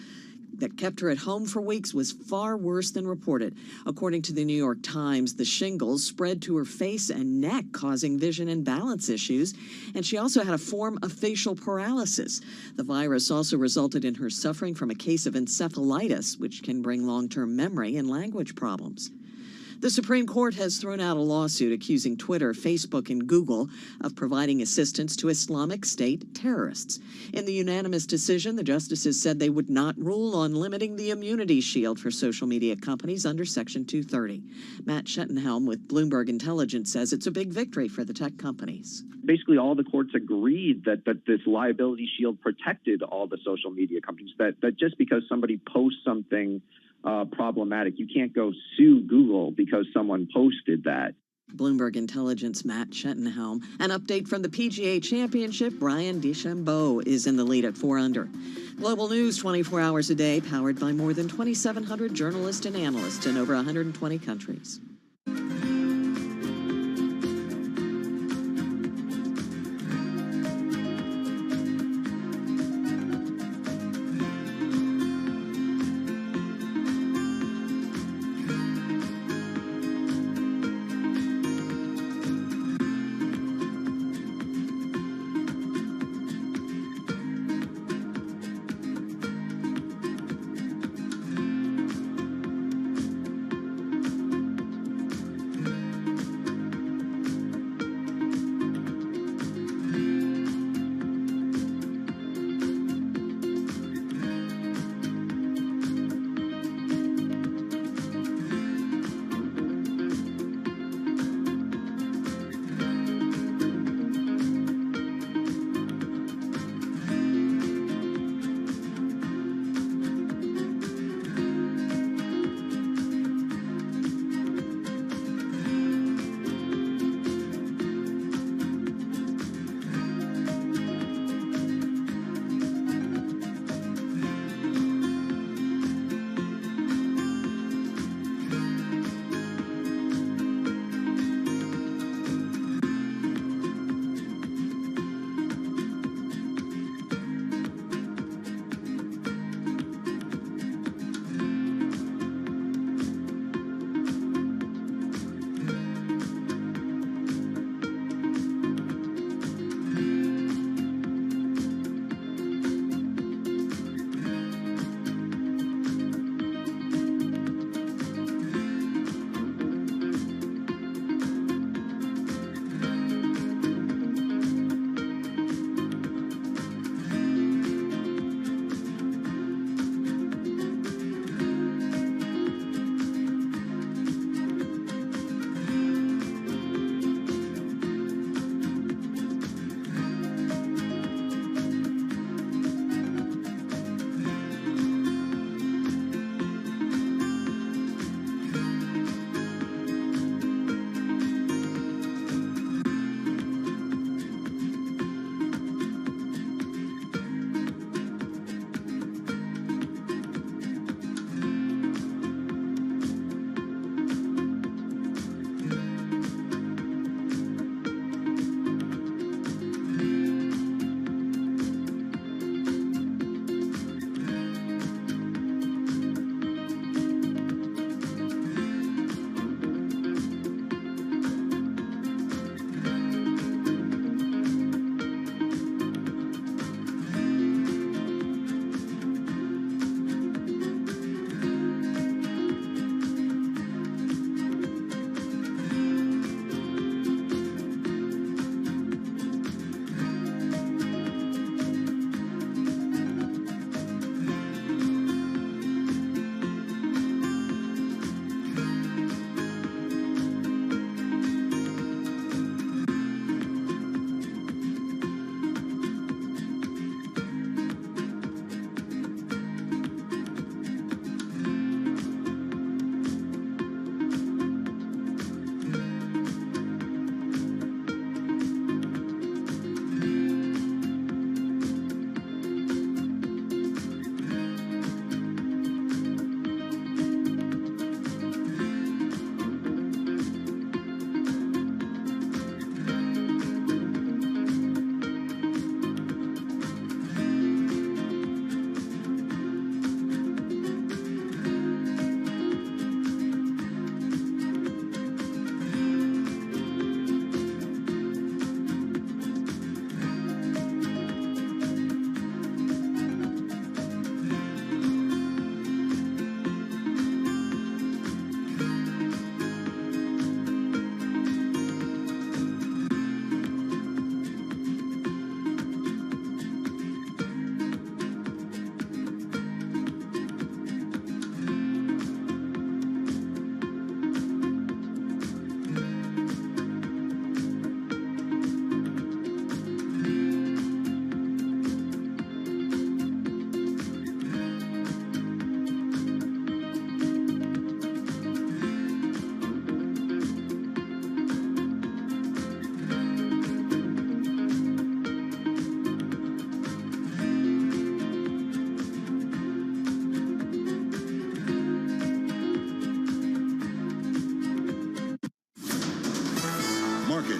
that kept her at home for weeks was far worse than reported. According to the New York Times, the shingles spread to her face and neck, causing vision and balance issues, and she also had a form of facial paralysis. The virus also resulted in her suffering from a case of encephalitis, which can bring long-term memory and language problems. The Supreme Court has thrown out a lawsuit accusing Twitter, Facebook, and Google of providing assistance to Islamic State terrorists. In the unanimous decision, the justices said they would not rule on limiting the immunity shield for social media companies under Section 230. Matt Schettenhelm with Bloomberg Intelligence says it's a big victory for the tech companies. Basically, all the courts agreed that this liability shield protected all the social media companies, that just because somebody posts something problematic, you can't go sue Google because someone posted that. Bloomberg Intelligence Matt Schettenhelm. An update from the PGA Championship. Brian DeChambeau is in the lead at 4 under. Global news 24 hours a day, powered by more than 2,700 journalists and analysts in over 120 countries.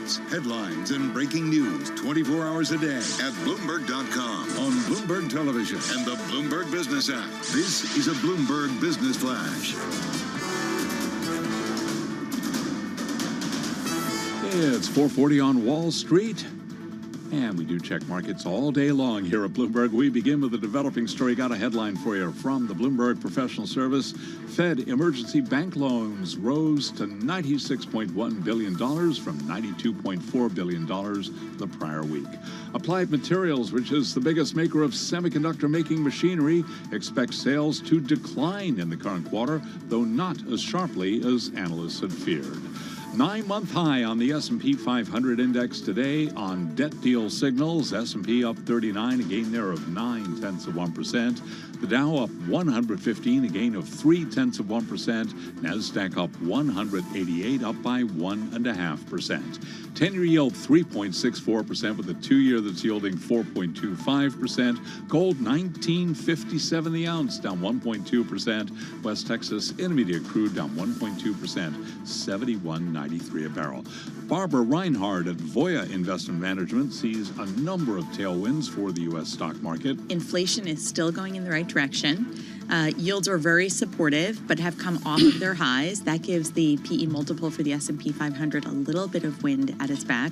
markets, headlines, and breaking news 24 hours a day at Bloomberg.com, on Bloomberg Television, and the Bloomberg Business app. This is a Bloomberg Business Flash. It's 4:40 on Wall Street. And we do check markets all day long here at Bloomberg. We begin with a developing story. Got a headline for you from the Bloomberg Professional Service. Fed emergency bank loans rose to $96.1 billion from $92.4 billion the prior week. Applied Materials, which is the biggest maker of semiconductor making machinery, expects sales to decline in the current quarter, though not as sharply as analysts had feared. 9-month high on the S&P 500 index today on debt deal signals. S&P up 39, a gain there of 0.9%. The Dow up 115, a gain of 0.3%. NASDAQ up 188, up by 1.5%. 10-year yield 3.64% with a 2-year that's yielding 4.25%. Gold $19.57 the ounce, down 1.2%. West Texas Intermediate crude down 1.2%, $71.93 a barrel. Barbara Reinhardt at Voya Investment Management sees a number of tailwinds for the U.S. stock market. Inflation is still going in the right direction. Yields are very supportive, but have come off of their highs. That gives the PE multiple for the S&P 500 a little bit of wind at its back.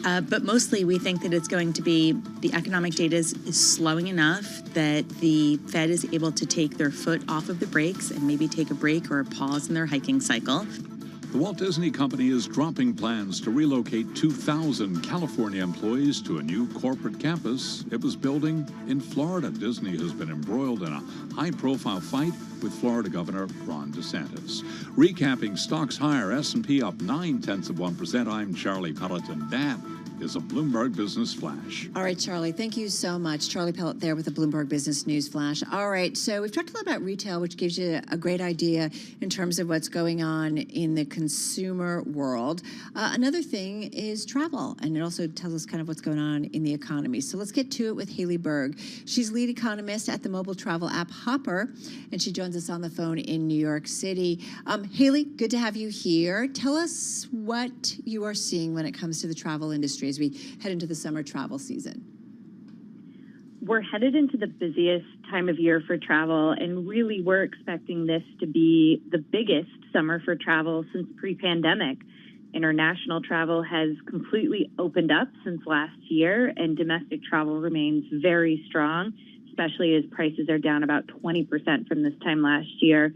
But mostly we think that it's going to be the economic data is slowing enough that the Fed is able to take their foot off of the brakes and maybe take a break or a pause in their hiking cycle. The Walt Disney Company is dropping plans to relocate 2,000 California employees to a new corporate campus it was building in Florida. Disney has been embroiled in a high-profile fight with Florida Governor Ron DeSantis. Recapping stocks higher, S&P up 0.9%. I'm Charlie Pelleton. That is a Bloomberg Business Flash. All right, Charlie, thank you so much. Charlie Pellet there with the Bloomberg Business News Flash. All right, so we've talked a lot about retail, which gives you a great idea in terms of what's going on in the consumer world. Another thing is travel, and it also tells us kind of what's going on in the economy. So let's get to it with Haley Berg. She's lead economist at the mobile travel app Hopper, and she joins us on the phone in New York City. Haley, good to have you here. Tell us what you are seeing when it comes to the travel industry as we head into the summer travel season. We're headed into the busiest time of year for travel, and really we're expecting this to be the biggest summer for travel since pre-pandemic. International travel has completely opened up since last year, and domestic travel remains very strong, especially as prices are down about 20% from this time last year.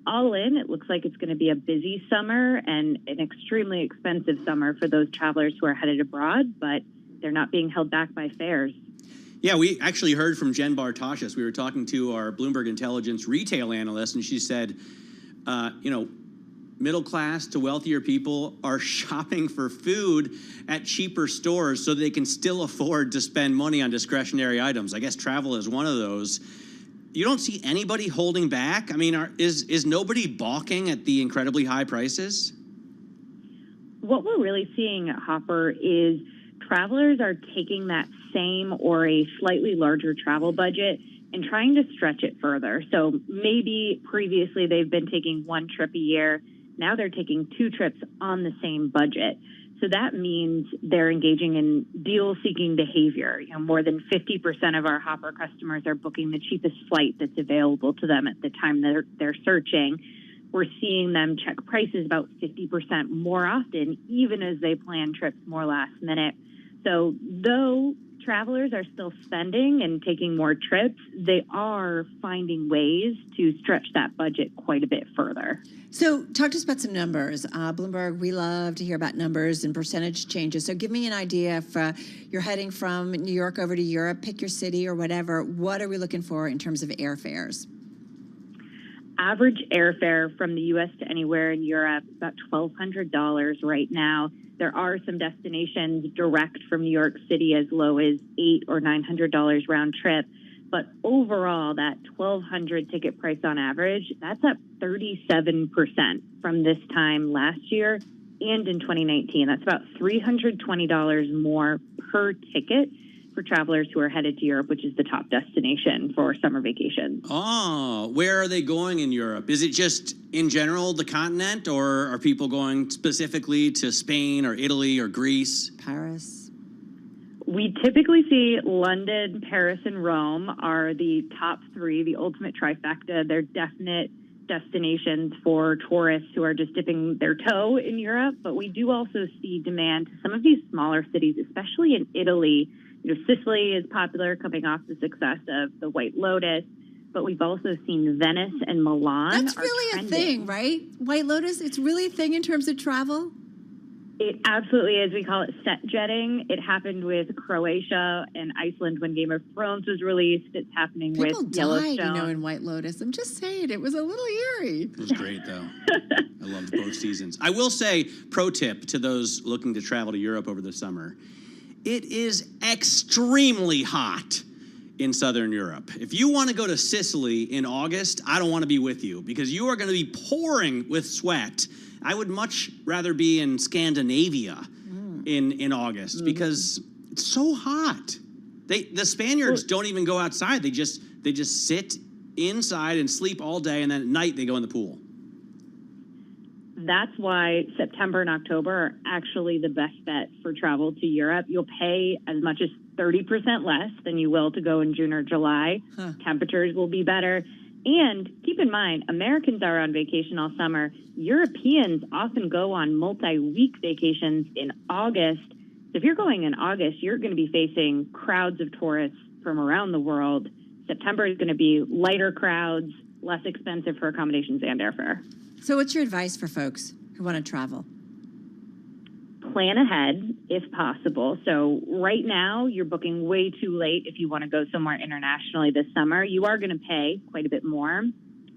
All in, it looks like it's going to be a busy summer and an extremely expensive summer for those travelers who are headed abroad, but they're not being held back by fares. Yeah, we actually heard from Jen Bartashis. We were talking to our Bloomberg Intelligence retail analyst, and she said, middle class to wealthier people are shopping for food at cheaper stores so they can still afford to spend money on discretionary items. I guess travel is one of those. You don't see anybody holding back? I mean, is nobody balking at the incredibly high prices? What we're really seeing at Hopper is travelers are taking that same or a slightly larger travel budget and trying to stretch it further. So maybe previously they've been taking one trip a year. Now they're taking 2 trips on the same budget. So that means they're engaging in deal-seeking behavior. More than 50% of our Hopper customers are booking the cheapest flight that's available to them at the time they're searching. We're seeing them check prices about 50% more often, even as they plan trips more last minute. So though travelers are still spending and taking more trips, they are finding ways to stretch that budget quite a bit further. So talk to us about some numbers. Bloomberg, we love to hear about numbers and percentage changes. So give me an idea if you're heading from New York over to Europe, pick your city or whatever. What are we looking for in terms of airfares? Average airfare from the U.S. to anywhere in Europe is about $1,200 right now. There are some destinations direct from New York City as low as $800 or $900 round trip. But overall, that $1,200 ticket price on average, that's up 37% from this time last year and in 2019. That's about $320 more per ticket for travelers who are headed to Europe, which is the top destination for summer vacations. Oh, where are they going in Europe? Is it just in general the continent, or are people going specifically to Spain or Italy or Greece? Paris. We typically see London, Paris, and Rome are the top three, the ultimate trifecta. They're definite destinations for tourists who are just dipping their toe in Europe. But we do also see demand to some of these smaller cities, especially in Italy. You know, Sicily is popular, coming off the success of the White Lotus. But we've also seen Venice and Milan. That's really a thing, right? White Lotus, it's really a thing in terms of travel? It absolutely is. We call it set jetting. It happened with Croatia and Iceland when Game of Thrones was released. It's happening People with died, Yellowstone. in White Lotus. I'm just saying, it was a little eerie. It was great, though. I loved both seasons. I will say, pro tip to those looking to travel to Europe over the summer, it is extremely hot in Southern Europe. If you want to go to Sicily in August, I don't want to be with you because you are going to be pouring with sweat. I would much rather be in Scandinavia in August because it's so hot. The Spaniards don't even go outside. They just sit inside and sleep all day, and then at night they go in the pool. That's why September and October are actually the best bet for travel to Europe. You'll pay as much as 30% less than you will to go in June or July. Temperatures will be better. And keep in mind, Americans are on vacation all summer. Europeans often go on multi-week vacations in August. So if you're going in August, you're going to be facing crowds of tourists from around the world. September is going to be lighter crowds, less expensive for accommodations and airfare. So what's your advice for folks who want to travel? Plan ahead if possible. So right now, you're booking way too late if you want to go somewhere internationally this summer. You are going to pay quite a bit more,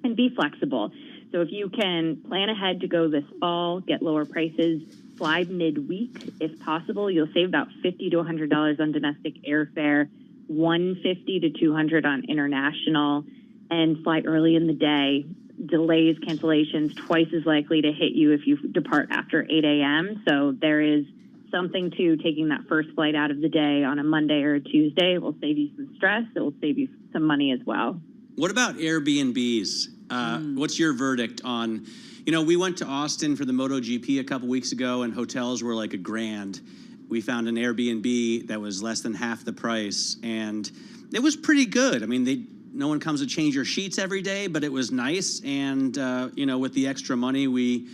and be flexible. So if you can plan ahead to go this fall, get lower prices, fly midweek if possible, you'll save about $50 to $100 on domestic airfare, $150 to $200 on international, and fly early in the day. Delays, cancellations, twice as likely to hit you if you depart after 8 a.m. So there is something to taking that first flight out of the day on a Monday or a Tuesday. It will save you some stress. It will save you some money as well. What about Airbnbs? What's your verdict on, we went to Austin for the MotoGP a couple weeks ago and hotels were like $1,000. We found an Airbnb that was less than half the price and it was pretty good. I mean, no one comes to change your sheets every day, but it was nice. And, with the extra money, we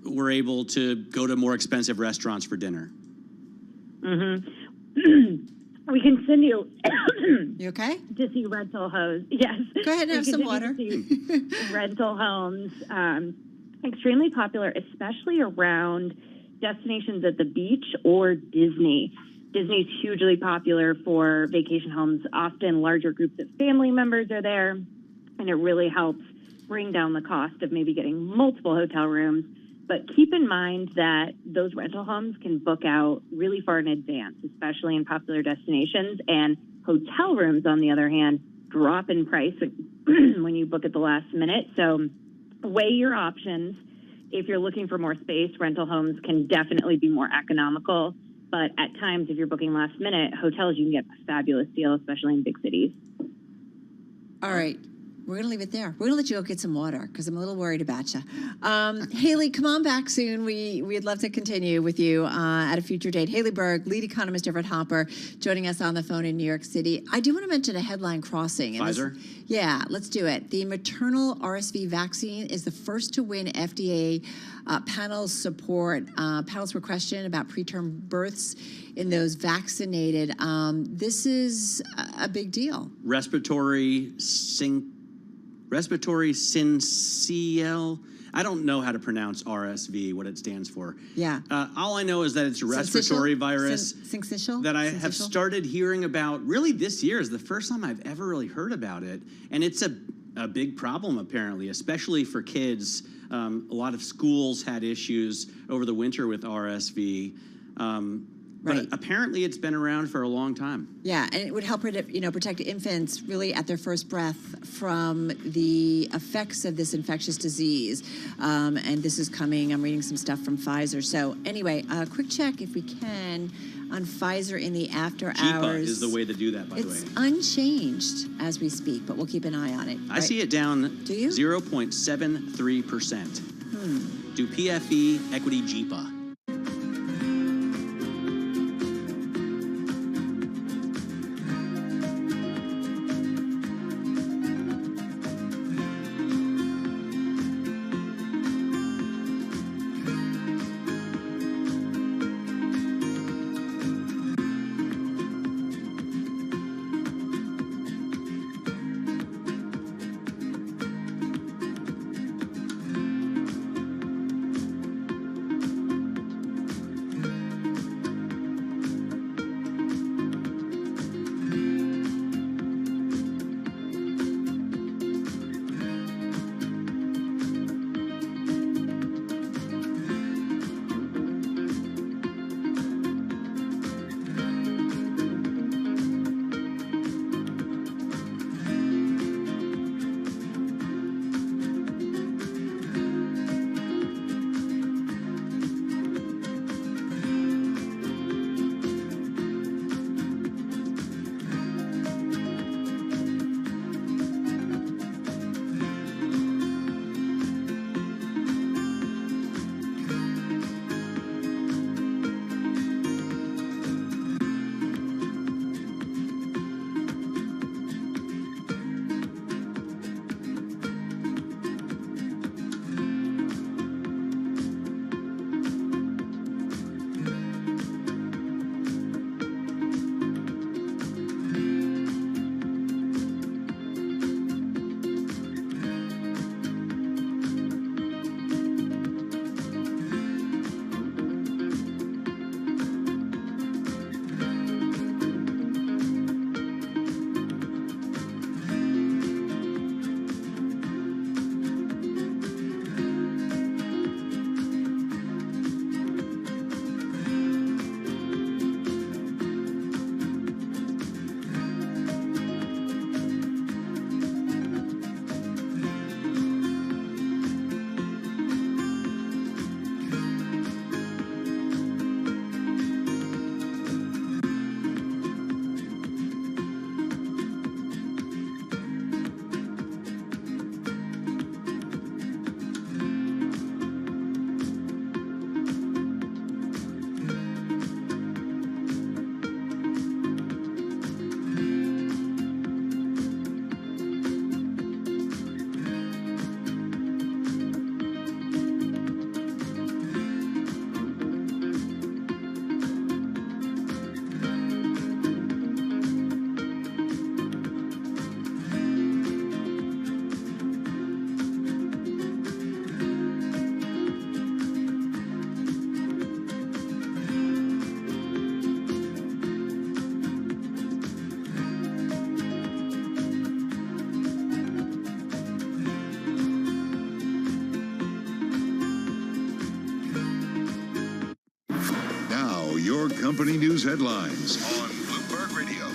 were able to go to more expensive restaurants for dinner. We can send you. You okay? To see rental homes. Yes. Go ahead and have some water. Rental homes, extremely popular, especially around destinations at the beach or Disney. Disney's hugely popular for vacation homes. Often larger groups of family members are there, and it really helps bring down the cost of maybe getting multiple hotel rooms. But keep in mind that those rental homes can book out really far in advance, especially in popular destinations. And hotel rooms, on the other hand, drop in price when you book at the last minute. So weigh your options. If you're looking for more space, rental homes can definitely be more economical. But at times, if you're booking last minute, hotels, you can get a fabulous deal, especially in big cities. All right. We're going to leave it there. We're going to let you go get some water because I'm a little worried about you. Haley, come on back soon. We'd love to continue with you at a future date. Haley Berg, lead economist over at Hopper, joining us on the phone in New York City. I do want to mention a headline crossing. Pfizer? Yeah, let's do it. The maternal RSV vaccine is the first to win FDA panel support. Panels were questioned about preterm births in those vaccinated. This is a big deal. Respiratory syncytial. I don't know how to pronounce RSV, what it stands for. Yeah. All I know is that it's a respiratory virus syncytial? that I have started hearing about. Really, this year is the first time I've ever really heard about it. And it's a big problem, apparently, especially for kids. A lot of schools had issues over the winter with RSV. But apparently it's been around for a long time. Yeah, and it would help protect infants really at their first breath from the effects of this infectious disease. And this is coming, I'm reading some stuff from Pfizer. So anyway, a quick check if we can. on Pfizer in the after JEPA hours. is the way to do that, by the way. It's unchanged as we speak, but we'll keep an eye on it. I see it down 0.73%. Do PFE equity JEPA. Your company news headlines on Bloomberg Radio.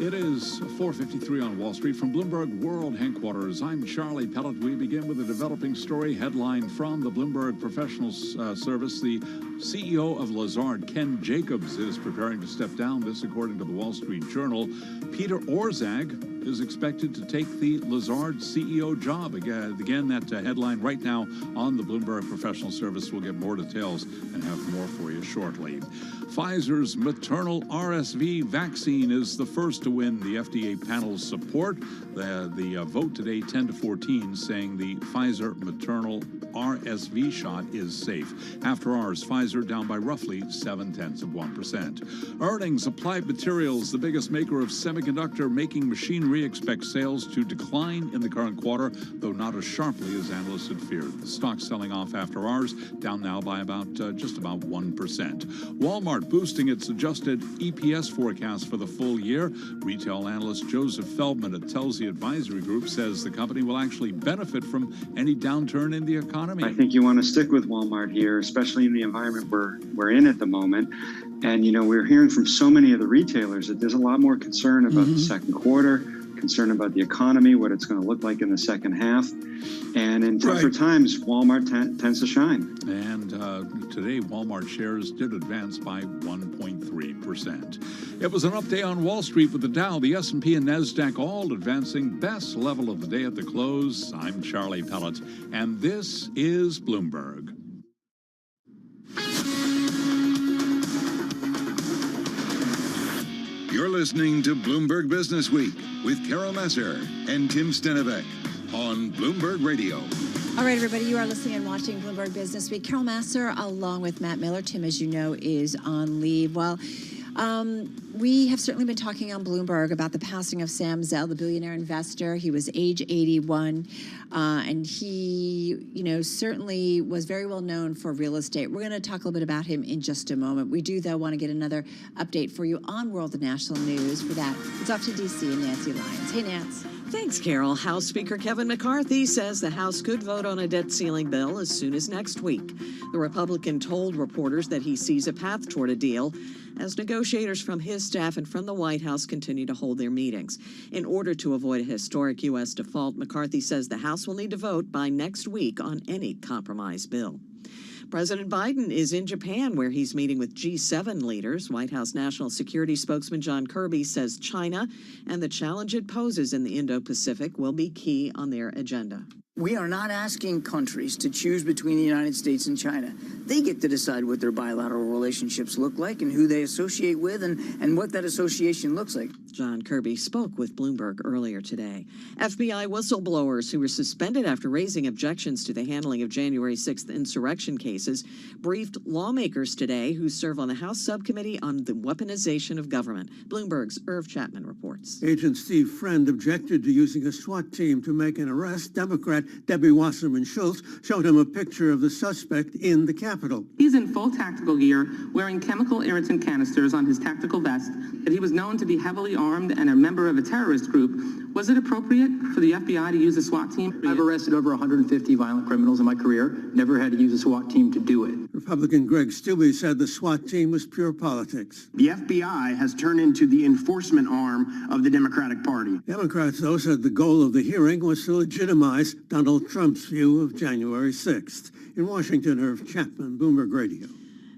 It is 4:53 on Wall Street from Bloomberg World Headquarters. I'm Charlie Pellet. We begin with a developing story headline from the Bloomberg Professional Service. The CEO of Lazard, Ken Jacobs, is preparing to step down. This, according to the Wall Street Journal. Peter Orszag is expected to take the Lazard CEO job. Again, that headline right now on the Bloomberg Professional Service. We'll get more details and have more for you shortly. Pfizer's maternal RSV vaccine is the first to win the FDA panel's support. The vote today, 10-14, saying the Pfizer maternal RSV shot is safe. After hours, Pfizer down by roughly 0.7%. Earnings, Applied Materials, the biggest maker of semiconductor making machinery, expects sales to decline in the current quarter, though not as sharply as analysts had feared. The stock selling off after hours, down now by just about 1%. Walmart boosting its adjusted EPS forecast for the full year. Retail analyst Joseph Feldman at Telsey Advisory Group says the company will actually benefit from any downturn in the economy. I think you want to stick with Walmart here, especially in the environment we're in at the moment. And, we're hearing from so many of the retailers that there's a lot more concern about the second quarter, concerned about the economy, what it's going to look like in the second half. And in tougher times, Walmart tends to shine. And today, Walmart shares did advance by 1.3%. It was an up day on Wall Street with the Dow, the S&P, and NASDAQ all advancing. Best level of the day at the close. I'm Charlie Pellet, and this is Bloomberg. You're listening to Bloomberg Business Week with Carol Messer and Tim Stenevec on Bloomberg Radio. All right, everybody, you are listening and watching Bloomberg Business Week. Carol Masser, along with Matt Miller. Tim, as you know, is on leave. Well, we have certainly been talking on Bloomberg about the passing of Sam Zell, the billionaire investor. He was age 81, and he, certainly was very well known for real estate. We're going to talk a little bit about him in just a moment. We do, though, want to get another update for you on world and national news. For that, it's off to D.C. and Nancy Lyons. Hey, Nance. Thanks, Carol. House Speaker Kevin McCarthy says the House could vote on a debt ceiling bill as soon as next week. The Republican told reporters that he sees a path toward a deal as negotiators from his staff and from the White House continue to hold their meetings. In order to avoid a historic U.S. default, McCarthy says the House will need to vote by next week on any compromise bill. President Biden is in Japan, where he's meeting with G7 leaders. White House National Security spokesman John Kirby says China and the challenge it poses in the Indo-Pacific will be key on their agenda. We are not asking countries to choose between the United States and China. They get to decide what their bilateral relationships look like and who they associate with and what that association looks like. John Kirby spoke with Bloomberg earlier today. FBI whistleblowers who were suspended after raising objections to the handling of January 6th insurrection cases briefed lawmakers today who serve on the House Subcommittee on the Weaponization of Government. Bloomberg's Irv Chapman reports. Agent Steve Friend objected to using a SWAT team to make an arrest. Democrat Debbie Wasserman Schultz showed him a picture of the suspect in the Capitol. He's in full tactical gear, wearing chemical irritant canisters on his tactical vest, that he was known to be heavily armed and a member of a terrorist group. Was it appropriate for the FBI to use a SWAT team? I've arrested over 150 violent criminals in my career. Never had to use a SWAT team to do it. Republican Greg Steube said the SWAT team was pure politics. The FBI has turned into the enforcement arm of the Democratic Party. Democrats, though, said the goal of the hearing was to legitimize Donald Trump's view of January 6th. In Washington, Irv Chapman, Bloomberg Radio.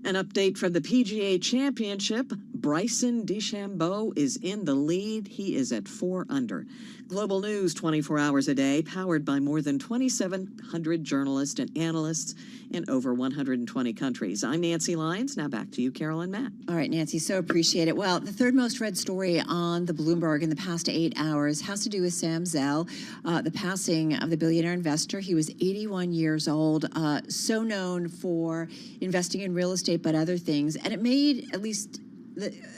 An update from the PGA Championship. Bryson DeChambeau is in the lead. He is at 4 under. Global news 24 hours a day, powered by more than 2,700 journalists and analysts in over 120 countries. I'm Nancy Lyons. Now back to you, Carol and Matt. All right, Nancy, so appreciate it. Well, the third most read story on the Bloomberg in the past 8 hours has to do with Sam Zell, the passing of the billionaire investor. He was 81 years old, so known for investing in real estate, but other things. And it made at least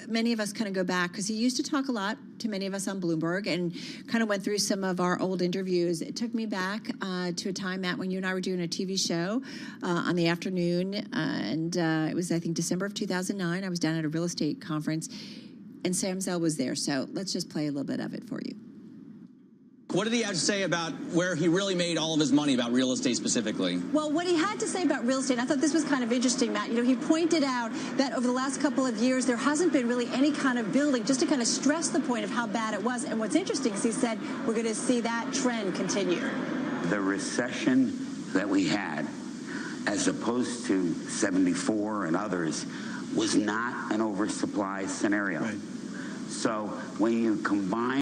many of us kind of go back, because he used to talk a lot to many of us on Bloomberg and kind of went through some of our old interviews. It took me back to a time, Matt, when you and I were doing a TV show on the afternoon, and it was, I think, December of 2009. I was down at a real estate conference, and Sam Zell was there. So let's just play a little bit of it for you. What did he have to say about where he really made all of his money, about real estate specifically? Well, what he had to say about real estate, I thought this was kind of interesting, Matt. He pointed out that over the last couple of years, there hasn't been really any kind of building, just to kind of stress the point of how bad it was. And what's interesting is he said we're going to see that trend continue. The recession that we had, as opposed to 74 and others, was not an oversupply scenario. Right. So when you combine